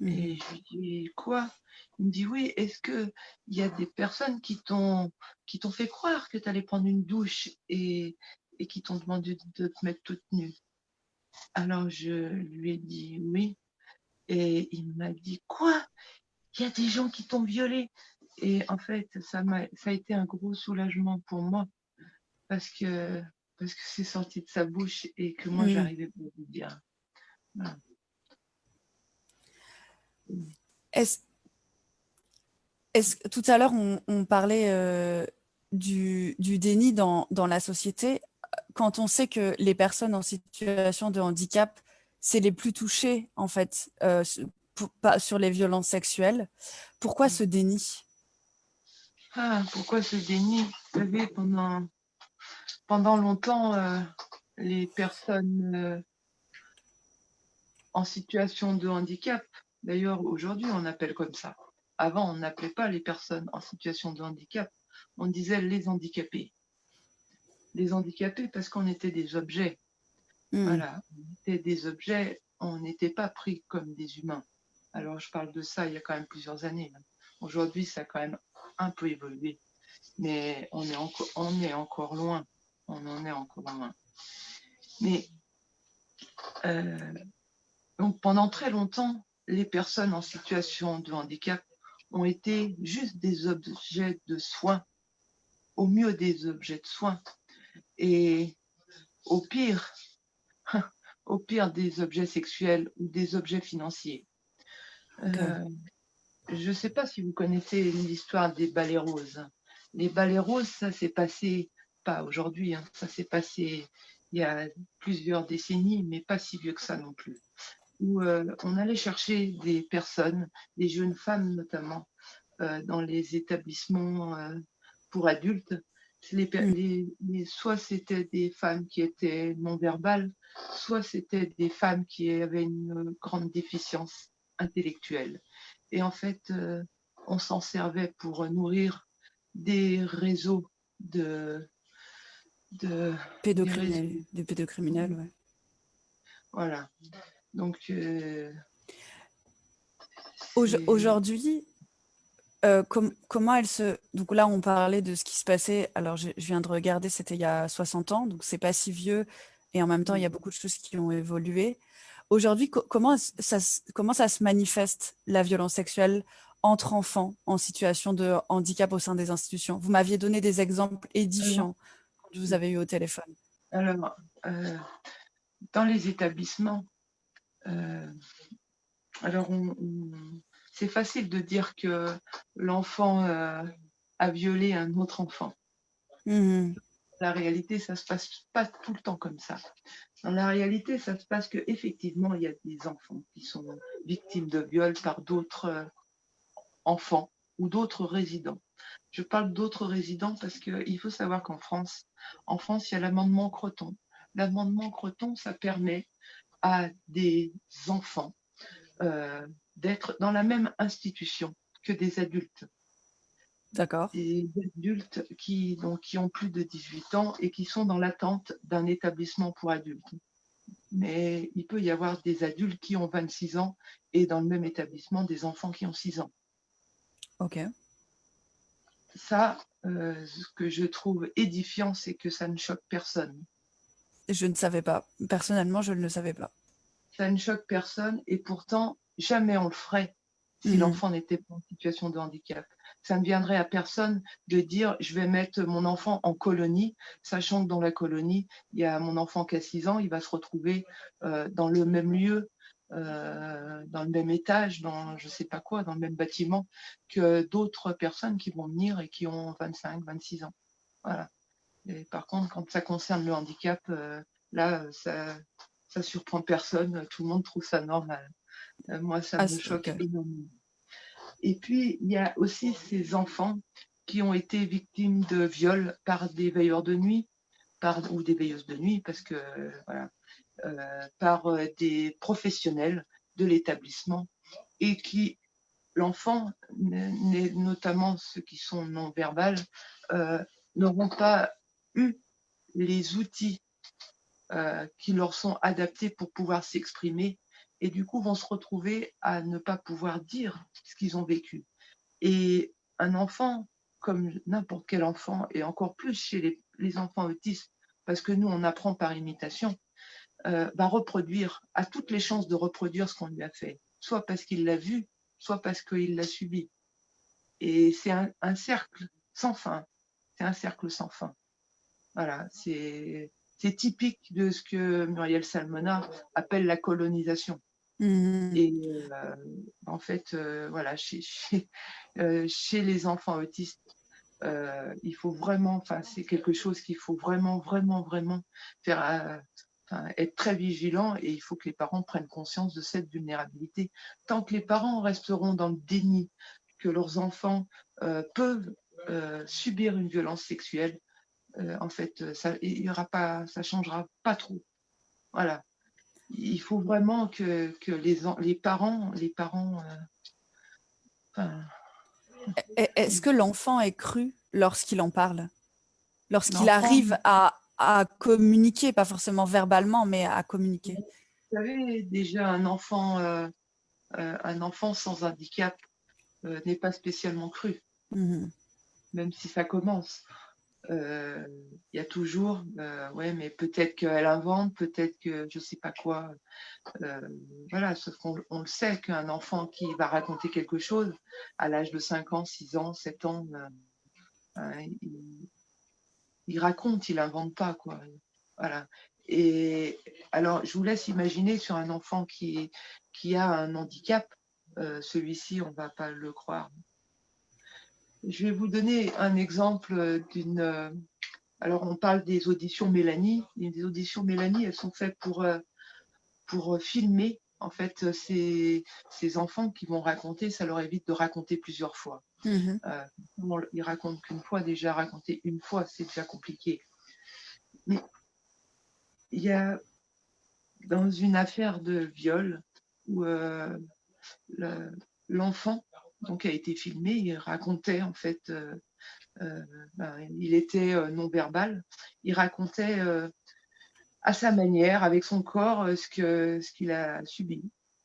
B: Et je lui dis, quoi? Il me dit, oui, est-ce qu'il y a des personnes qui t'ont fait croire que tu allais prendre une douche et qui t'ont demandé de te mettre toute nue? Alors je lui ai dit oui. Et il m'a dit, quoi? Il y a des gens qui t'ont violée? Et en fait, ça a été un gros soulagement pour moi parce que c'est sorti de sa bouche et que moi, j'arrivais pas à lui dire. Voilà.
A: Tout à l'heure, on parlait du déni dans la société. Quand on sait que les personnes en situation de handicap, c'est les plus touchées, en fait, sur les violences sexuelles, pourquoi ce déni?
B: Pourquoi ce déni? Vous savez, pendant longtemps, les personnes en situation de handicap, d'ailleurs aujourd'hui on appelle comme ça. Avant on n'appelait pas les personnes en situation de handicap, on disait les handicapés. Les handicapés parce qu'on était des objets. Voilà, on était des objets, on n'était pas pris comme des humains. Alors je parle de ça il y a quand même plusieurs années. Aujourd'hui ça a quand même un peu évolué, mais on est encore loin. On en est encore loin. Mais donc pendant très longtemps, les personnes en situation de handicap ont été juste des objets de soins, au mieux des objets de soins, et au pire, au pire des objets sexuels ou des objets financiers.
A: Okay.
B: Je ne sais pas si vous connaissez l'histoire des balais roses. Les balais roses, ça s'est passé, pas aujourd'hui, ça s'est passé il y a plusieurs décennies, mais pas si vieux que ça non plus. Où on allait chercher des personnes, des jeunes femmes notamment, dans les établissements pour adultes. Soit c'était des femmes qui étaient non-verbales, soit c'était des femmes qui avaient une grande déficience intellectuelle. Et en fait, on s'en servait pour nourrir des réseaux des réseaux.
A: Des pédocriminels, ouais.
B: Voilà. Donc,
A: Aujourd'hui, comment elle se... Donc là, on parlait de ce qui se passait. Alors, je viens de regarder, c'était il y a 60 ans, donc c'est pas si vieux. Et en même temps, il y a beaucoup de choses qui ont évolué. Aujourd'hui, comment ça se manifeste, la violence sexuelle entre enfants en situation de handicap au sein des institutions? Vous m'aviez donné des exemples
B: Alors,
A: édifiants quand je vous avais eu au téléphone.
B: alors, dans les établissements, euh, alors c'est facile de dire que l'enfant a violé un autre enfant.
A: Mhm.
B: La réalité, ça se passe pas tout le temps comme ça. Dans la réalité, ça se passe qu'effectivement, il y a des enfants qui sont victimes de viol par d'autres enfants ou d'autres résidents. Je parle d'autres résidents parce qu'il faut savoir qu'en France, il y a l'amendement Creton. L'amendement Creton, ça permet à des enfants d'être dans la même institution que des adultes.
A: D'accord.
B: Des adultes qui ont plus de 18 ans et qui sont dans l'attente d'un établissement pour adultes. Mais il peut y avoir des adultes qui ont 26 ans et dans le même établissement, des enfants qui ont 6 ans.
A: Ok.
B: Ça, ce que je trouve édifiant, c'est que ça ne choque personne.
A: Je ne savais pas. Personnellement, je ne le savais pas.
B: Ça ne choque personne et pourtant, jamais on le ferait si
A: Mhm.
B: l'enfant n'était pas en situation de handicap. Ça ne viendrait à personne de dire je vais mettre mon enfant en colonie, sachant que dans la colonie, il y a mon enfant qui a 6 ans, il va se retrouver dans le même lieu, dans le même étage, dans je ne sais pas quoi, dans le même bâtiment que d'autres personnes qui vont venir et qui ont 25, 26 ans. Voilà. Et par contre, quand ça concerne le handicap, là, ça surprend personne, tout le monde trouve ça normal. Moi, ça
A: Ah,
B: me
A: ok.
B: choque énormément. Et puis, il y a aussi ces enfants qui ont été victimes de viols par des veilleurs de nuit, ou des veilleuses de nuit, parce que, voilà, par des professionnels de l'établissement, et qui, l'enfant, notamment ceux qui sont non-verbales, n'auront pas eu les outils qui leur sont adaptés pour pouvoir s'exprimer et du coup vont se retrouver à ne pas pouvoir dire ce qu'ils ont vécu. Et un enfant, comme n'importe quel enfant, et encore plus chez les enfants autistes, parce que nous on apprend par imitation, va reproduire, a toutes les chances de reproduire ce qu'on lui a fait, soit parce qu'il l'a vu, soit parce qu'il l'a subi. Et c'est un cercle sans fin. C'est un cercle sans fin. Voilà, c'est typique de ce que Muriel Salmona appelle la colonisation.
A: Mhm.
B: Et en fait, voilà, chez les enfants autistes, il faut vraiment, enfin, c'est quelque chose qu'il faut vraiment, vraiment, vraiment faire, être très vigilant et il faut que les parents prennent conscience de cette vulnérabilité. Tant que les parents resteront dans le déni que leurs enfants peuvent subir une violence sexuelle, en fait, ça changera pas trop. Voilà. Il faut vraiment que les parents, enfin,
A: Est-ce que l'enfant est cru lorsqu'il en parle? Lorsqu'il
B: l'enfant,
A: arrive à communiquer, pas forcément verbalement, mais à communiquer.
B: vous savez, déjà un enfant sans handicap n'est pas spécialement cru,
A: Mhm.
B: même si ça commence. Il y a toujours, ouais, mais peut-être qu'elle invente, peut-être que je sais pas quoi. Voilà, sauf qu'on on le sait qu'un enfant qui va raconter quelque chose à l'âge de 5 ans, 6 ans, 7 ans, il raconte, il invente pas, quoi. Voilà. Et alors, je vous laisse imaginer sur un enfant qui a un handicap, celui-ci, on va pas le croire. Je vais vous donner un exemple d'une. Alors, on parle des auditions Mélanie. Les auditions Mélanie, elles sont faites pour filmer en fait ces enfants qui vont raconter, ça leur évite de raconter plusieurs fois.
A: Mhm.
B: Ils racontent qu'une fois, déjà raconter une fois, c'est déjà compliqué. Mais il y a dans une affaire de viol où l'enfant donc a été filmé, il racontait en fait, il était non-verbal, il racontait à sa manière, avec son corps, ce qu'il a subi.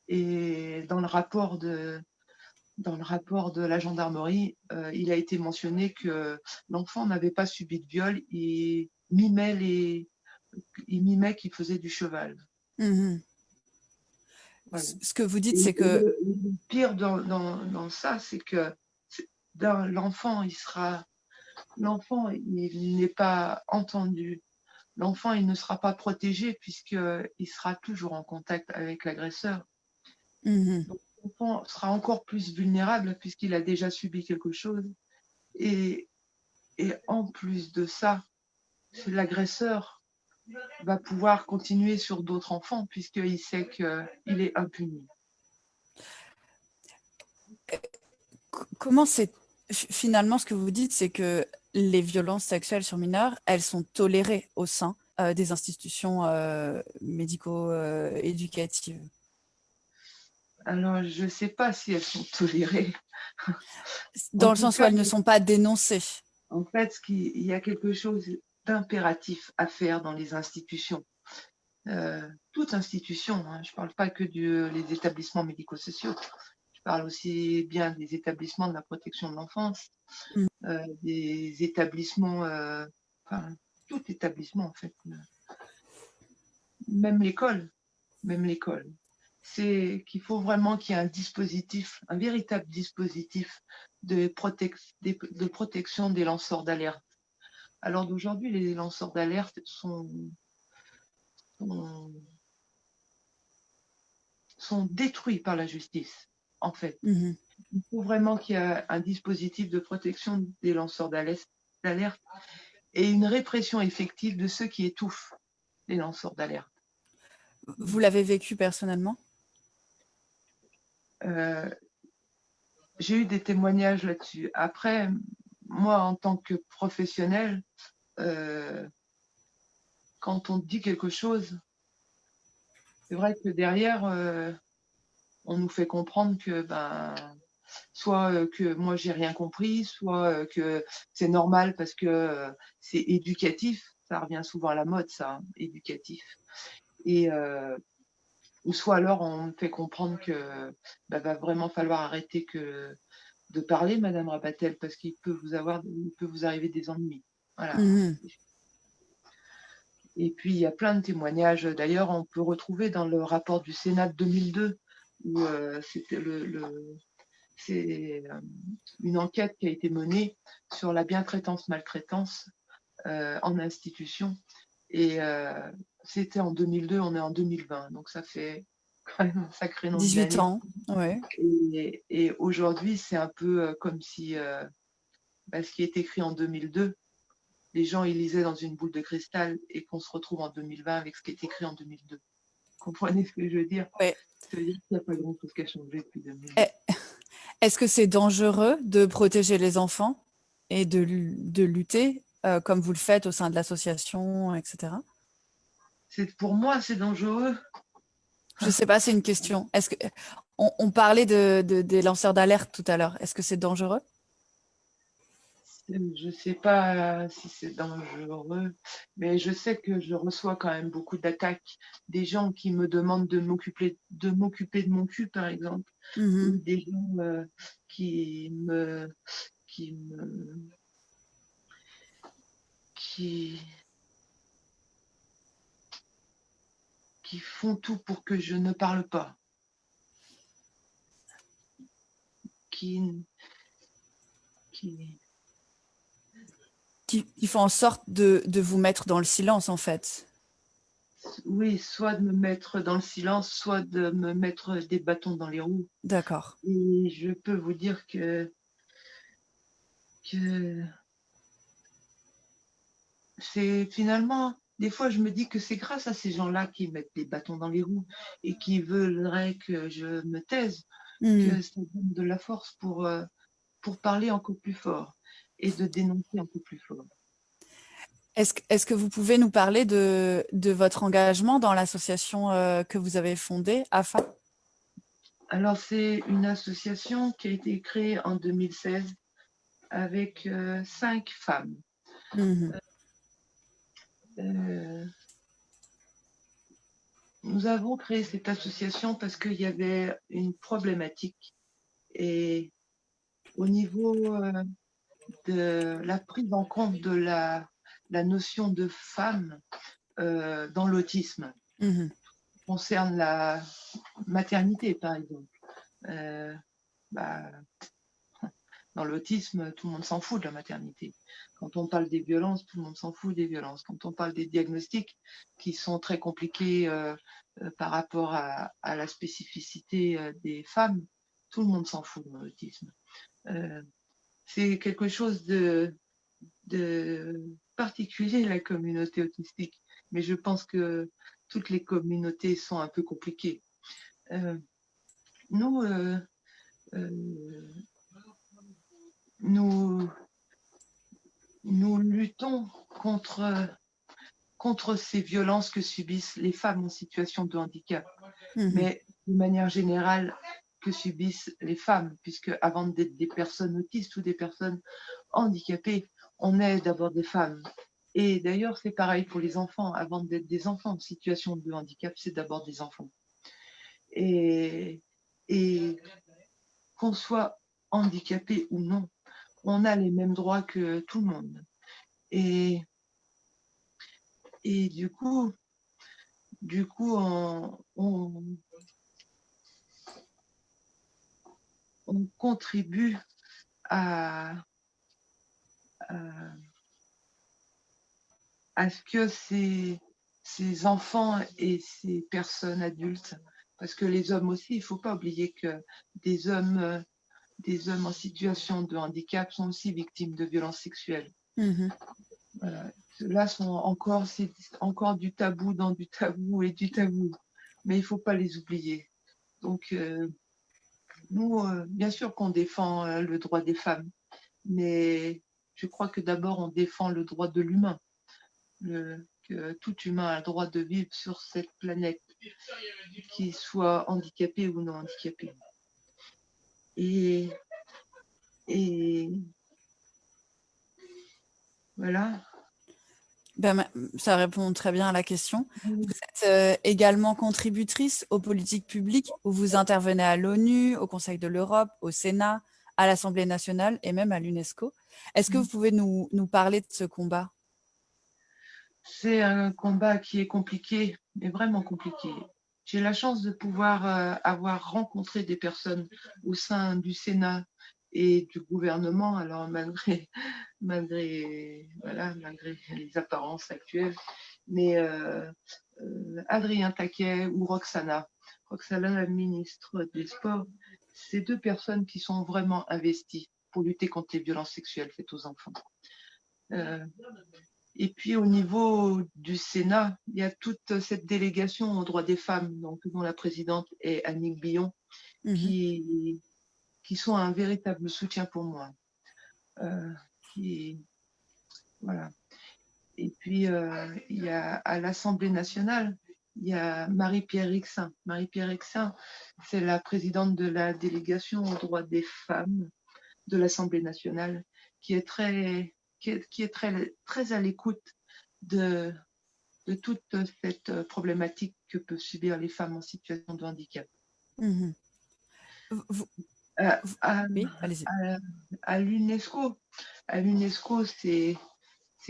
B: Et dans le rapport de la gendarmerie, il a été mentionné que l'enfant n'avait pas subi de viol, il mimait il mimait qu'il faisait du cheval.
A: Mmh.
B: Voilà.
A: Ce que vous dites,
B: Et
A: c'est que
B: le pire dans ça, c'est que l'enfant, l'enfant, il n'est pas entendu. L'enfant, il ne sera pas protégé puisqu'il sera toujours en contact avec l'agresseur.
A: mmh.
B: Donc, l'enfant sera encore plus vulnérable puisqu'il a déjà subi quelque chose. Et, et en plus de ça, l'agresseur va pouvoir continuer sur d'autres enfants puisqu'il sait qu'il est impuni.
A: Comment c'est finalement ce que vous dites, c'est que les violences sexuelles sur mineurs, elles sont tolérées au sein des institutions médico-éducatives.
B: Alors, je ne sais pas si elles sont tolérées. En
A: Dans le
B: tout
A: sens où
B: cas,
A: elles ne sont pas dénoncées.
B: en fait, il y a quelque chose d'impératif à faire dans les institutions. Toute institution, hein, je ne parle pas que des établissements médico-sociaux, je parle aussi bien des établissements de la protection de l'enfance,
A: Mmh.
B: des établissements, enfin, tout établissement en fait, même l'école, même l'école. C'est qu'il faut vraiment qu'il y ait un dispositif, un véritable dispositif de protection des lanceurs d'alerte. Alors d'aujourd'hui, les lanceurs d'alerte sont, sont détruits par la justice, en fait.
A: Mmh.
B: Il faut vraiment qu'il y ait un dispositif de protection des lanceurs d'alerte et une répression effective de ceux qui étouffent les lanceurs d'alerte.
A: Vous l'avez vécu personnellement?
B: Euh, j'ai eu des témoignages là-dessus. Après, moi, en tant que professionnel, euh, quand on dit quelque chose, c'est vrai que derrière, on nous fait comprendre que soit que moi j'ai rien compris, soit que c'est normal parce que c'est éducatif. Ça revient souvent à la mode, ça, hein, éducatif. Et ou soit alors on me fait comprendre que va vraiment falloir arrêter de parler, Madame Rabatel, parce il peut vous arriver des ennuis. Voilà.
A: Mmh.
B: Et puis il y a plein de témoignages. D'ailleurs, on peut retrouver dans le rapport du Sénat de 2002 où c'était c'est une enquête qui a été menée sur la bientraitance-maltraitance en institution. Et c'était en 2002, on est en 2020, donc ça fait quand même un sacré nombre
A: 18
B: d'années.
A: ans, ouais.
B: Et aujourd'hui, c'est un peu comme si ce qui est écrit en 2002, les gens ils lisaient dans une boule de cristal et qu'on se retrouve en 2020 avec ce qui est écrit en 2002. Vous comprenez ce que je veux dire?
A: Ouais.
B: Ça veut dire qu'il n'y a pas grand-chose qui a changé depuis 2002.
A: Est-ce que c'est dangereux de protéger les enfants et de lutter comme vous le faites au sein de l'association, etc.?
B: Pour moi, c'est dangereux.
A: Je ne sais pas, c'est une question. Est-ce que on parlait des lanceurs d'alerte tout à l'heure. Est-ce que c'est dangereux?
B: Je ne sais pas si c'est dangereux, mais je sais que je reçois quand même beaucoup d'attaques. Des gens qui me demandent de m'occuper de mon cul, par exemple,
A: Mhm.
B: ou des gens qui me, qui me, qui, qui font tout pour que je ne parle pas, qui, qui,
A: Qui font en sorte de vous mettre dans le silence, en fait.
B: oui, soit de me mettre dans le silence, soit de me mettre des bâtons dans les roues.
A: D'accord.
B: Et je peux vous dire que c'est finalement, des fois, je me dis que c'est grâce à ces gens-là qui mettent des bâtons dans les roues et qui voudraient que je me taise,
A: Mhm.
B: que ça donne de la force pour parler encore plus fort et de dénoncer encore plus fort.
A: Est-ce que vous pouvez nous parler de votre engagement dans l'association que vous avez fondée, AFA?
B: Alors, c'est une association qui a été créée en 2016 avec 5 femmes.
A: Mhm.
B: Euh, nous avons créé cette association parce qu'il y avait une problématique et au niveau de la prise en compte de la notion de femme, dans l'autisme. Concerne la maternité, par exemple. Dans l'autisme, tout le monde s'en fout de la maternité. Quand on parle des violences, tout le monde s'en fout des violences. Quand on parle des diagnostics, qui sont très compliqués par rapport à la spécificité des femmes, tout le monde s'en fout dans l'autisme. C'est quelque chose de particulier, la communauté autistique. Mais je pense que toutes les communautés sont un peu compliquées. Nous luttons contre ces violences que subissent les femmes en situation de handicap, mais de manière générale, que subissent les femmes, puisque avant d'être des personnes autistes ou des personnes handicapées, on est d'abord des femmes. Et d'ailleurs, c'est pareil pour les enfants. Avant d'être des enfants en situation de handicap, c'est d'abord des enfants. Et qu'on soit handicapé ou non, on a les mêmes droits que tout le monde. Et du coup on contribue à ce que ces enfants et ces personnes adultes, parce que les hommes aussi, il ne faut pas oublier que des hommes en situation de handicap sont aussi victimes de violences sexuelles. Voilà. Là, c'est encore du tabou dans du tabou et du tabou, mais il ne faut pas les oublier. Donc, nous, bien sûr qu'on défend le droit des femmes, mais je crois que d'abord, on défend le droit de l'humain, que tout humain a le droit de vivre sur cette planète, qu'il soit handicapé ou non handicapé. Et voilà.
A: Ben, ça répond très bien à la question. Vous êtes également contributrice aux politiques publiques où vous intervenez à l'ONU, au Conseil de l'Europe, au Sénat, à l'Assemblée nationale et même à l'UNESCO. Est-ce que vous pouvez nous parler de ce combat?
B: C'est un combat qui est compliqué, mais vraiment compliqué. J'ai la chance de pouvoir avoir rencontré des personnes au sein du Sénat et du gouvernement, alors malgré les apparences actuelles, mais Adrien Taquet ou Roxana, la ministre des Sports, c'est deux personnes qui sont vraiment investies pour lutter contre les violences sexuelles faites aux enfants. Et puis au niveau du Sénat, il y a toute cette délégation aux droits des femmes, donc, dont la présidente est Annick Billon, qui sont un véritable soutien pour moi. Voilà. Et puis il y a à l'Assemblée nationale, il y a Marie-Pierre Rixain. Marie-Pierre Rixain, c'est la présidente de la délégation aux droits des femmes de l'Assemblée nationale, qui est très à l'écoute de toute cette problématique que peuvent subir les femmes en situation de handicap.
A: Oui, allez-y.
B: À l'UNESCO, c'est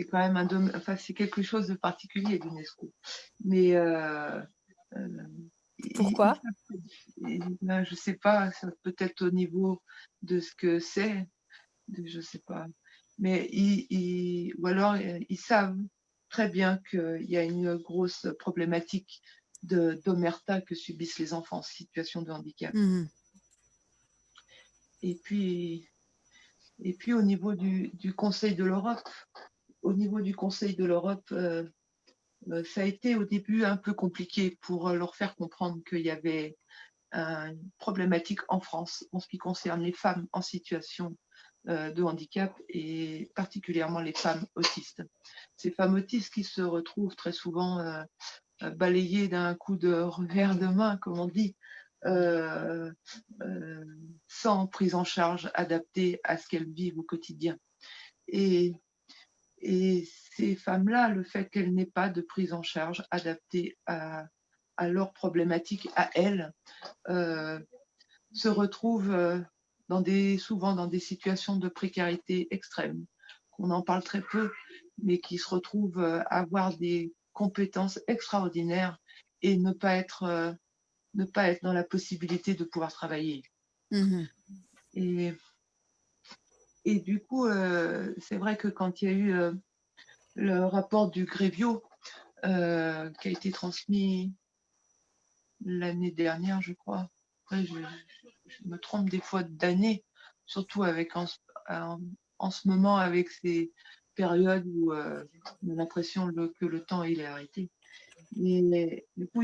B: quand même c'est quelque chose de particulier, l'UNESCO. Mais
A: pourquoi?
B: Je sais pas, peut-être au niveau de ce que c'est, je sais pas. Mais ou alors ils savent très bien qu'il y a une grosse problématique d'omerta que subissent les enfants en situation de handicap. Et puis au niveau du Conseil de l'Europe, ça a été au début un peu compliqué pour leur faire comprendre qu'il y avait une problématique en France en ce qui concerne les femmes en situation de handicap et particulièrement les femmes autistes. Ces femmes autistes qui se retrouvent très souvent balayées d'un coup de revers de main, comme on dit, sans prise en charge adaptée à ce qu'elles vivent au quotidien. Et ces femmes-là, le fait qu'elles n'aient pas de prise en charge adaptée à leurs problématiques, à elles, se retrouvent souvent dans des situations de précarité extrême, qu'on en parle très peu, mais qui se retrouvent à avoir des compétences extraordinaires et ne pas être dans la possibilité de pouvoir travailler.
A: Mmh.
B: Et, et du coup, c'est vrai que quand il y a eu le rapport du Grevio qui a été transmis l'année dernière, je crois. Après, je me trompe des fois d'année, surtout avec en ce moment avec ces périodes où on a l'impression que le temps il est arrêté. Mais du coup,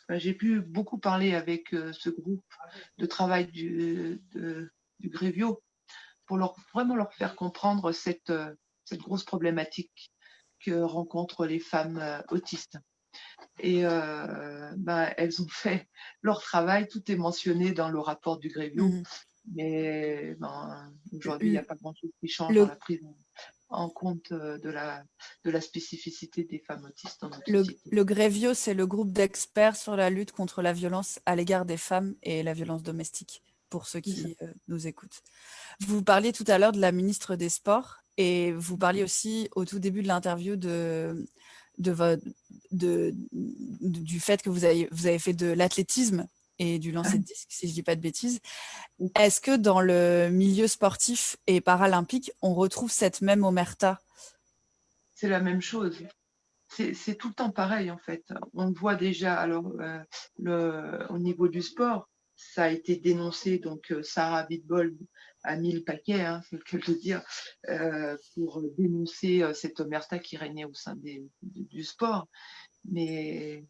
B: j'ai pu beaucoup parler avec ce groupe de travail du Grevio pour vraiment leur faire comprendre cette grosse problématique que rencontrent les femmes autistes. Et elles ont fait leur travail, tout est mentionné dans le rapport du Grevio,
A: Mmh.
B: mais aujourd'hui, il n'y a pas grand-chose qui change dans
A: Le
B: la prise en compte de la spécificité des femmes autistes dans notre
A: le
B: société.
A: le Grevio, c'est le groupe d'experts sur la lutte contre la violence à l'égard des femmes et la violence domestique, pour ceux
B: C'est ça.
A: qui, nous écoutent. Vous parliez tout à l'heure de la ministre des Sports et vous parliez aussi au tout début de l'interview de votre du fait que vous avez fait de l'athlétisme et du lancer de disque, si je dis pas de bêtises. Est-ce que dans le milieu sportif et paralympique, on retrouve cette même omerta?
B: C'est la même chose. C'est tout le temps pareil en fait. On le voit déjà. Alors, au niveau du sport, ça a été dénoncé. Donc, Sarah Abitbol a mis le paquet, hein, c'est le cas de le dire, pour dénoncer cette omerta qui régnait au sein du sport. Mais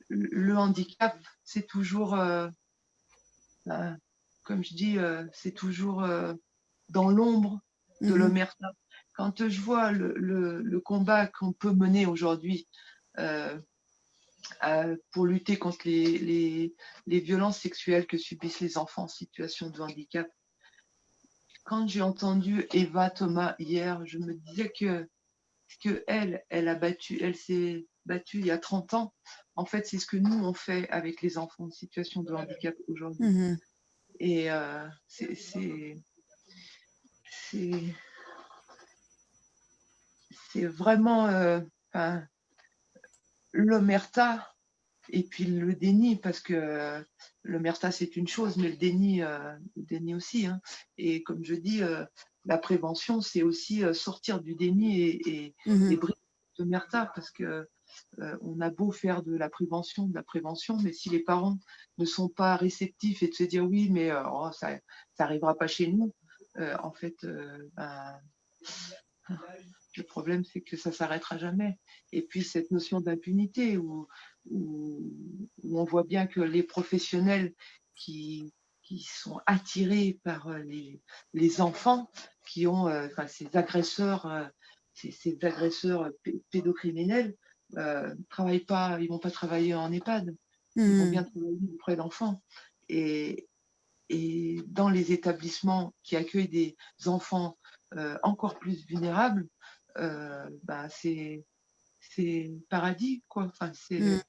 B: le handicap, c'est toujours, ben, comme je dis, c'est toujours dans l'ombre de
A: Mmh.
B: l'omerta. Quand je vois le combat qu'on peut mener aujourd'hui, euh, pour lutter contre les violences sexuelles que subissent les enfants en situation de handicap. Quand j'ai entendu Eva Thomas hier, je me disais que elle s'est battue il y a 30 ans. En fait, c'est ce que nous, on fait avec les enfants en situation de handicap aujourd'hui.
A: Mmh.
B: Et c'est vraiment l'omerta. Et puis le déni, parce que l'omerta c'est une chose, mais le déni aussi, hein. Et comme je dis, la prévention, c'est aussi sortir du déni et
A: Mmh.
B: briser l'omerta, parce que on a beau faire de la prévention, mais si les parents ne sont pas réceptifs et de se dire oui, mais ça arrivera pas chez nous, en fait, le problème, c'est que ça s'arrêtera jamais. Et puis cette notion d'impunité où on voit bien que les professionnels qui, qui sont attirés par les enfants, qui ont ces agresseurs pédocriminels, travaillent pas, ils vont pas travailler en EHPAD, ils vont
A: Mmh.
B: bien travailler auprès d'enfants. Et, et dans les établissements qui accueillent des enfants encore plus vulnérables, c'est paradis, quoi. Enfin,
A: Mmh.
B: c'est,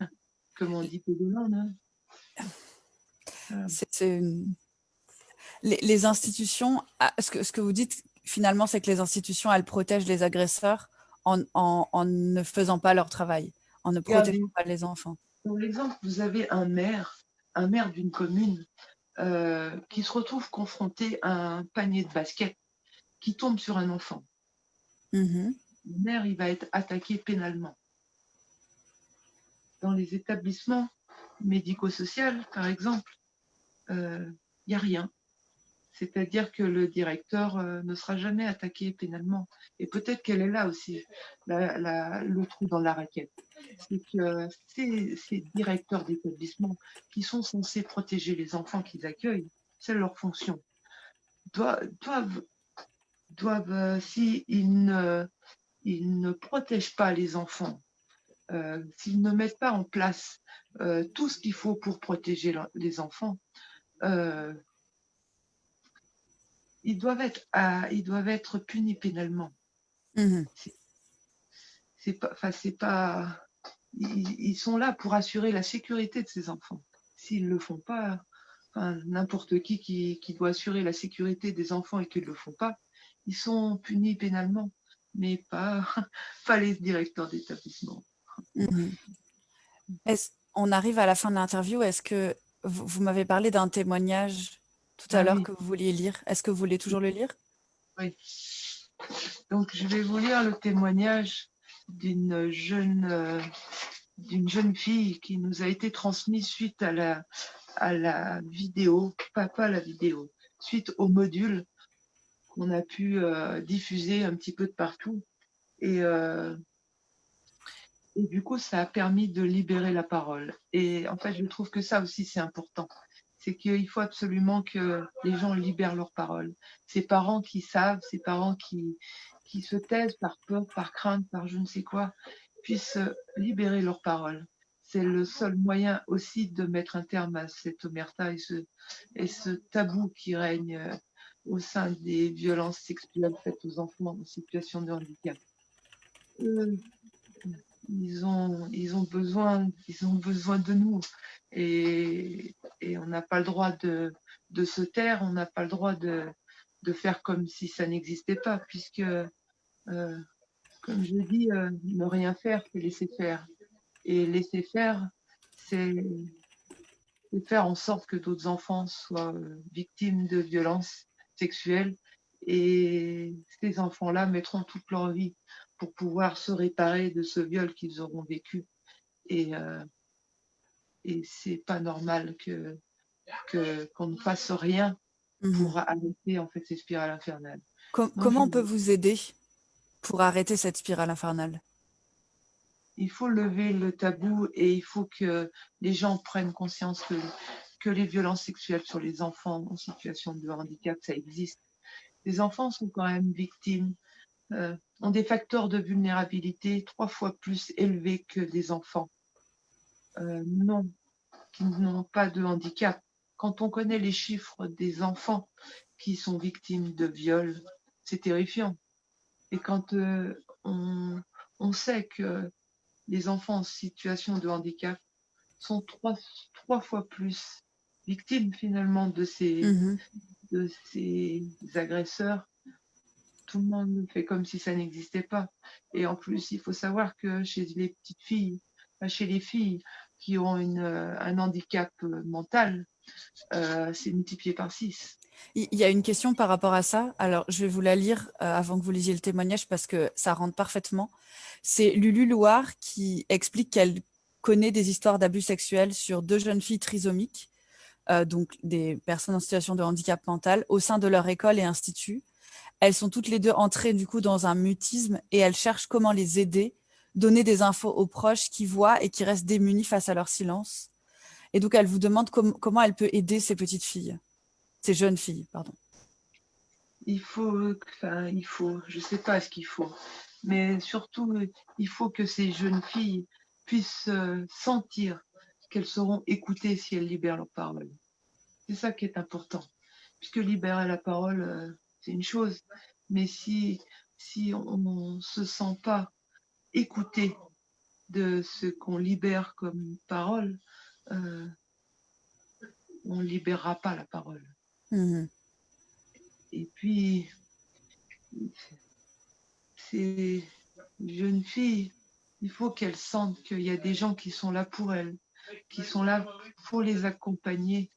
B: comme on dit, Pédolande, hein.
A: C'est une les institutions, ce que vous dites finalement, c'est que les institutions, elles protègent les agresseurs en ne faisant pas leur travail, en ne protégeant
B: Regardez,
A: pas les enfants.
B: par exemple, vous avez un maire d'une commune qui se retrouve confronté à un panier de basket qui tombe sur un enfant.
A: Mmh.
B: Le maire, il va être attaqué pénalement. Dans les établissements médico-sociaux, par exemple, il n'y a rien. C'est-à-dire que le directeur ne sera jamais attaqué pénalement. Et peut-être qu'elle est là aussi, le trou dans la raquette. C'est que ces directeurs d'établissement qui sont censés protéger les enfants qu'ils accueillent, c'est leur fonction, doivent ils ne protègent pas les enfants, s'ils ne mettent pas en place tout ce qu'il faut pour protéger les enfants, euh, ils doivent être punis pénalement.
A: Mmh.
B: C'est pas, ils sont là pour assurer la sécurité de ces enfants. S'ils le font pas, enfin, n'importe qui doit assurer la sécurité des enfants et qu'ils le font pas, ils sont punis pénalement. mais pas, pas les directeurs d'établissement.
A: Mmh. On arrive à la fin de l'interview. Est-ce que vous m'avez parlé d'un témoignage tout à
B: Ah
A: l'heure
B: oui,
A: que vous vouliez lire. Est-ce que vous voulez toujours le lire?
B: oui. Donc, je vais vous lire le témoignage d'une jeune fille qui nous a été transmise suite à la vidéo, pas la vidéo, suite au module qu'on a pu diffuser un petit peu de partout. Et du coup, ça a permis de libérer la parole. Et en fait, je trouve que ça aussi, c'est important. C'est qu'il faut absolument que les gens libèrent leur parole. Ces parents qui savent, ces parents qui se taisent par peur, par crainte, par je ne sais quoi, puissent libérer leur parole. C'est le seul moyen aussi de mettre un terme à cette omerta et ce tabou qui règne au sein des violences sexuelles faites aux enfants en situation de handicap. Euh, ils ont besoin de nous et on n'a pas le droit de se taire, on n'a pas le droit de faire comme si ça n'existait pas, puisque, comme je dis, ne rien faire, c'est laisser faire. Et laisser faire, c'est faire en sorte que d'autres enfants soient victimes de violences sexuelles. Et ces enfants-là mettront toute leur vie pour pouvoir se réparer de ce viol qu'ils auront vécu. Et, et c'est pas normal qu'on ne fasse rien pour arrêter en fait ces spirales infernales. Donc,
A: Comment on peut vous aider pour arrêter cette spirale infernale?
B: il faut lever le tabou et il faut que les gens prennent conscience que les violences sexuelles sur les enfants en situation de handicap, ça existe. Les enfants sont quand même victimes, ont des facteurs de vulnérabilité 3 fois plus élevés que des enfants non, qui n'ont pas de handicap. Quand on connaît les chiffres des enfants qui sont victimes de viols, c'est terrifiant. Et quand on sait que les enfants en situation de handicap sont trois fois plus victimes finalement de ces agresseurs, tout le monde fait comme si ça n'existait pas. Et en plus, il faut savoir que chez les petites filles, chez les filles qui ont un handicap mental, c'est multiplié par 6.
A: Il y a une question par rapport à ça. Alors, je vais vous la lire avant que vous lisiez le témoignage parce que ça rentre parfaitement. C'est Lulu Loire qui explique qu'elle connaît des histoires d'abus sexuels sur 2 jeunes filles trisomiques, donc des personnes en situation de handicap mental, au sein de leur école et institut. Elles sont toutes les 2 entrées du coup dans un mutisme et elles cherchent comment les aider, donner des infos aux proches qui voient et qui restent démunis face à leur silence. Et donc, elle vous demande comment elle peut aider ces petites filles, ces jeunes filles, pardon.
B: Il faut, je sais pas ce qu'il faut, mais surtout, il faut que ces jeunes filles puissent sentir qu'elles seront écoutées si elles libèrent leur parole. C'est ça qui est important. Puisque libérer la parole, c'est une chose, mais si on ne se sent pas écouté de ce qu'on libère comme parole, on ne libérera pas la parole.
A: Mmh.
B: Et puis, ces jeunes filles, il faut qu'elles sentent qu'il y a des gens qui sont là pour elles, qui sont là pour les accompagner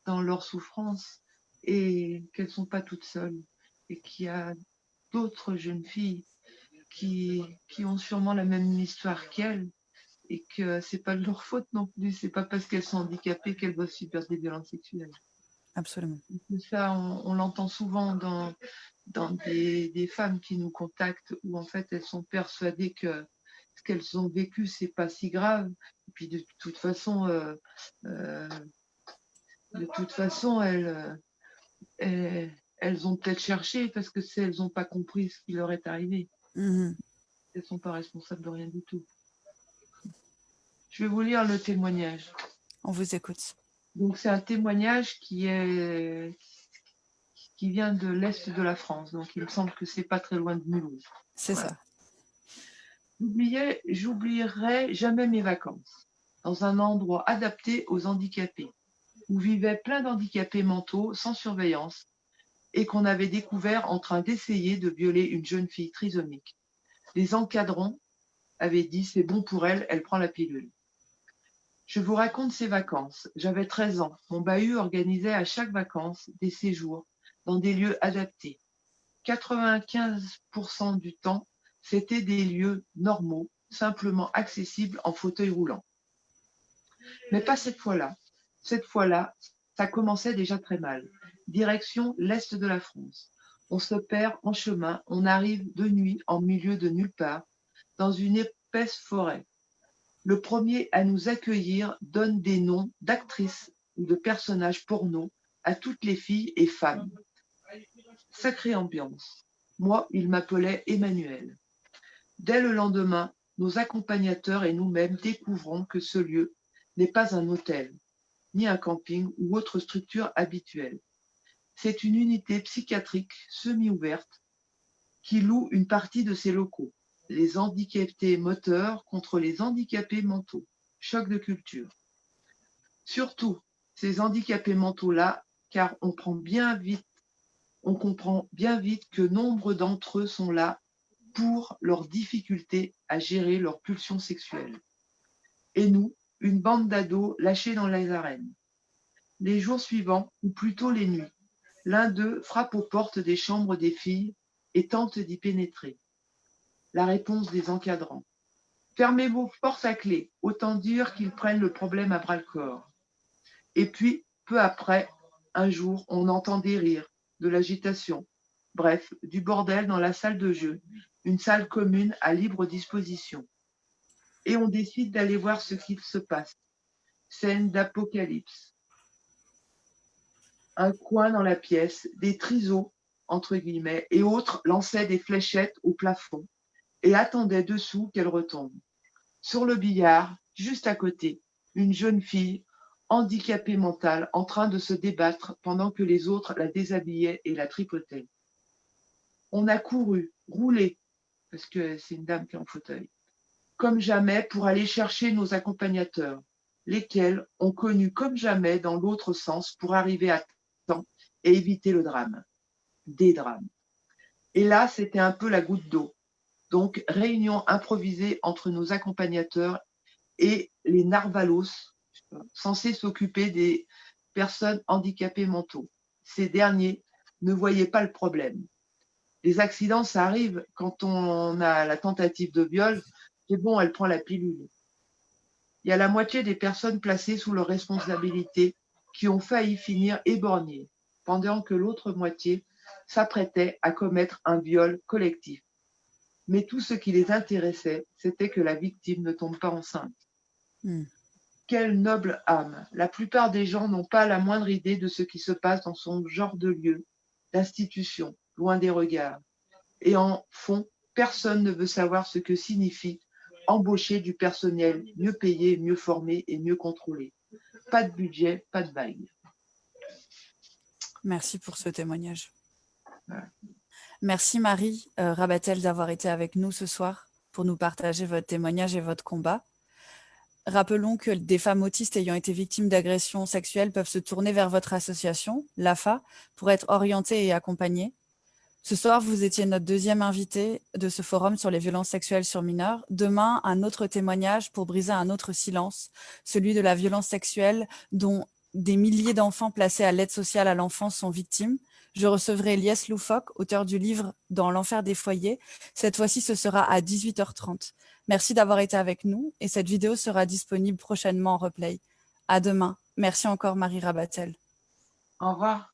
B: dans leur souffrance et qu'elles ne sont pas toutes seules et qu'il y a d'autres jeunes filles qui ont sûrement la même histoire qu'elles et que c'est pas de leur faute non plus, c'est pas parce qu'elles sont handicapées qu'elles doivent subir des violences sexuelles.
A: Absolument.
B: Et ça, on l'entend souvent dans des femmes qui nous contactent où en fait elles sont persuadées que ce qu'elles ont vécu c'est pas si grave et puis de toute façon euh, elles ont peut-être cherché parce que elles n'ont pas compris ce qui leur est arrivé.
A: Mmh.
B: Elles ne sont pas responsables de rien du tout. Je vais vous lire le témoignage.
A: On vous écoute.
B: Donc c'est un témoignage qui vient de l'Est de la France. Donc il me semble que c'est pas très loin de Mulhouse.
A: C'est
B: Voilà.
A: ça.
B: J'oublierai jamais mes vacances dans un endroit adapté aux handicapés, où vivaient plein d'handicapés mentaux sans surveillance et qu'on avait découvert en train d'essayer de violer une jeune fille trisomique. Les encadrants avaient dit « c'est bon pour elle, elle prend la pilule ». Je vous raconte ces vacances. J'avais 13 ans. Mon bahut organisait à chaque vacances des séjours dans des lieux adaptés. 95% du temps, c'était des lieux normaux, simplement accessibles en fauteuil roulant. Mais pas cette fois-là. Cette fois-là, ça commençait déjà très mal. Direction l'est de la France. On se perd en chemin, on arrive de nuit en milieu de nulle part, dans une épaisse forêt. Le premier à nous accueillir donne des noms d'actrices ou de personnages porno à toutes les filles et femmes. Sacrée ambiance. Moi, il m'appelait Emmanuel. Dès le lendemain, nos accompagnateurs et nous-mêmes découvrons que ce lieu n'est pas un hôtel, ni un camping ou autre structure habituelle. C'est une unité psychiatrique semi-ouverte qui loue une partie de ses locaux. Les handicapés moteurs contre les handicapés mentaux. Choc de culture. Surtout, ces handicapés mentaux-là, car on comprend bien vite que nombre d'entre eux sont là pour leur difficulté à gérer leurs pulsions sexuelles. Et nous, une bande d'ados lâchés dans les arènes. Les jours suivants, ou plutôt les nuits, l'un d'eux frappe aux portes des chambres des filles et tente d'y pénétrer. La réponse des encadrants. Fermez vos portes à clé, autant dire qu'ils prennent le problème à bras-le-corps. Et puis, peu après, un jour, on entend des rires, de l'agitation, bref, du bordel dans la salle de jeu, une salle commune à libre disposition. Et on décide d'aller voir ce qu'il se passe. Scène d'apocalypse. Un coin dans la pièce, des trisos, entre guillemets, et autres lançaient des fléchettes au plafond et attendaient dessous qu'elles retombent. Sur le billard, juste à côté, une jeune fille handicapée mentale en train de se débattre pendant que les autres la déshabillaient et la tripotaient. On a couru, roulé, parce que c'est une dame qui est en fauteuil, comme jamais pour aller chercher nos accompagnateurs, lesquels ont connu comme jamais dans l'autre sens pour arriver à temps et éviter le drame. Des drames. Et là, c'était un peu la goutte d'eau. Donc, réunion improvisée entre nos accompagnateurs et les narvalos, censés s'occuper des personnes handicapées mentaux. Ces derniers ne voyaient pas le problème. Les accidents, ça arrive quand on a la tentative de viol, c'est bon, elle prend la pilule. Il y a la moitié des personnes placées sous leur responsabilité qui ont failli finir éborgnées, pendant que l'autre moitié s'apprêtait à commettre un viol collectif. Mais tout ce qui les intéressait, c'était que la victime ne tombe pas enceinte. Quelle noble âme! La plupart des gens n'ont pas la moindre idée de ce qui se passe dans son genre de lieu, d'institution, loin des regards. Et en fond, personne ne veut savoir ce que signifie embaucher du personnel mieux payé, mieux formé et mieux contrôlé. Pas de budget, pas de vague.
A: Merci pour ce témoignage.
B: Voilà.
A: Merci Marie Rabatel d'avoir été avec nous ce soir pour nous partager votre témoignage et votre combat. Rappelons que des femmes autistes ayant été victimes d'agressions sexuelles peuvent se tourner vers votre association, l'AFA, pour être orientées et accompagnées. Ce soir, vous étiez notre deuxième invité de ce forum sur les violences sexuelles sur mineurs. Demain, un autre témoignage pour briser un autre silence, celui de la violence sexuelle dont des milliers d'enfants placés à l'aide sociale à l'enfance sont victimes. Je recevrai Lies Loufoque, auteur du livre « Dans l'enfer des foyers ». Cette fois-ci, ce sera à 18h30. Merci d'avoir été avec nous et cette vidéo sera disponible prochainement en replay. À demain. Merci encore Marie Rabatel.
B: Au revoir.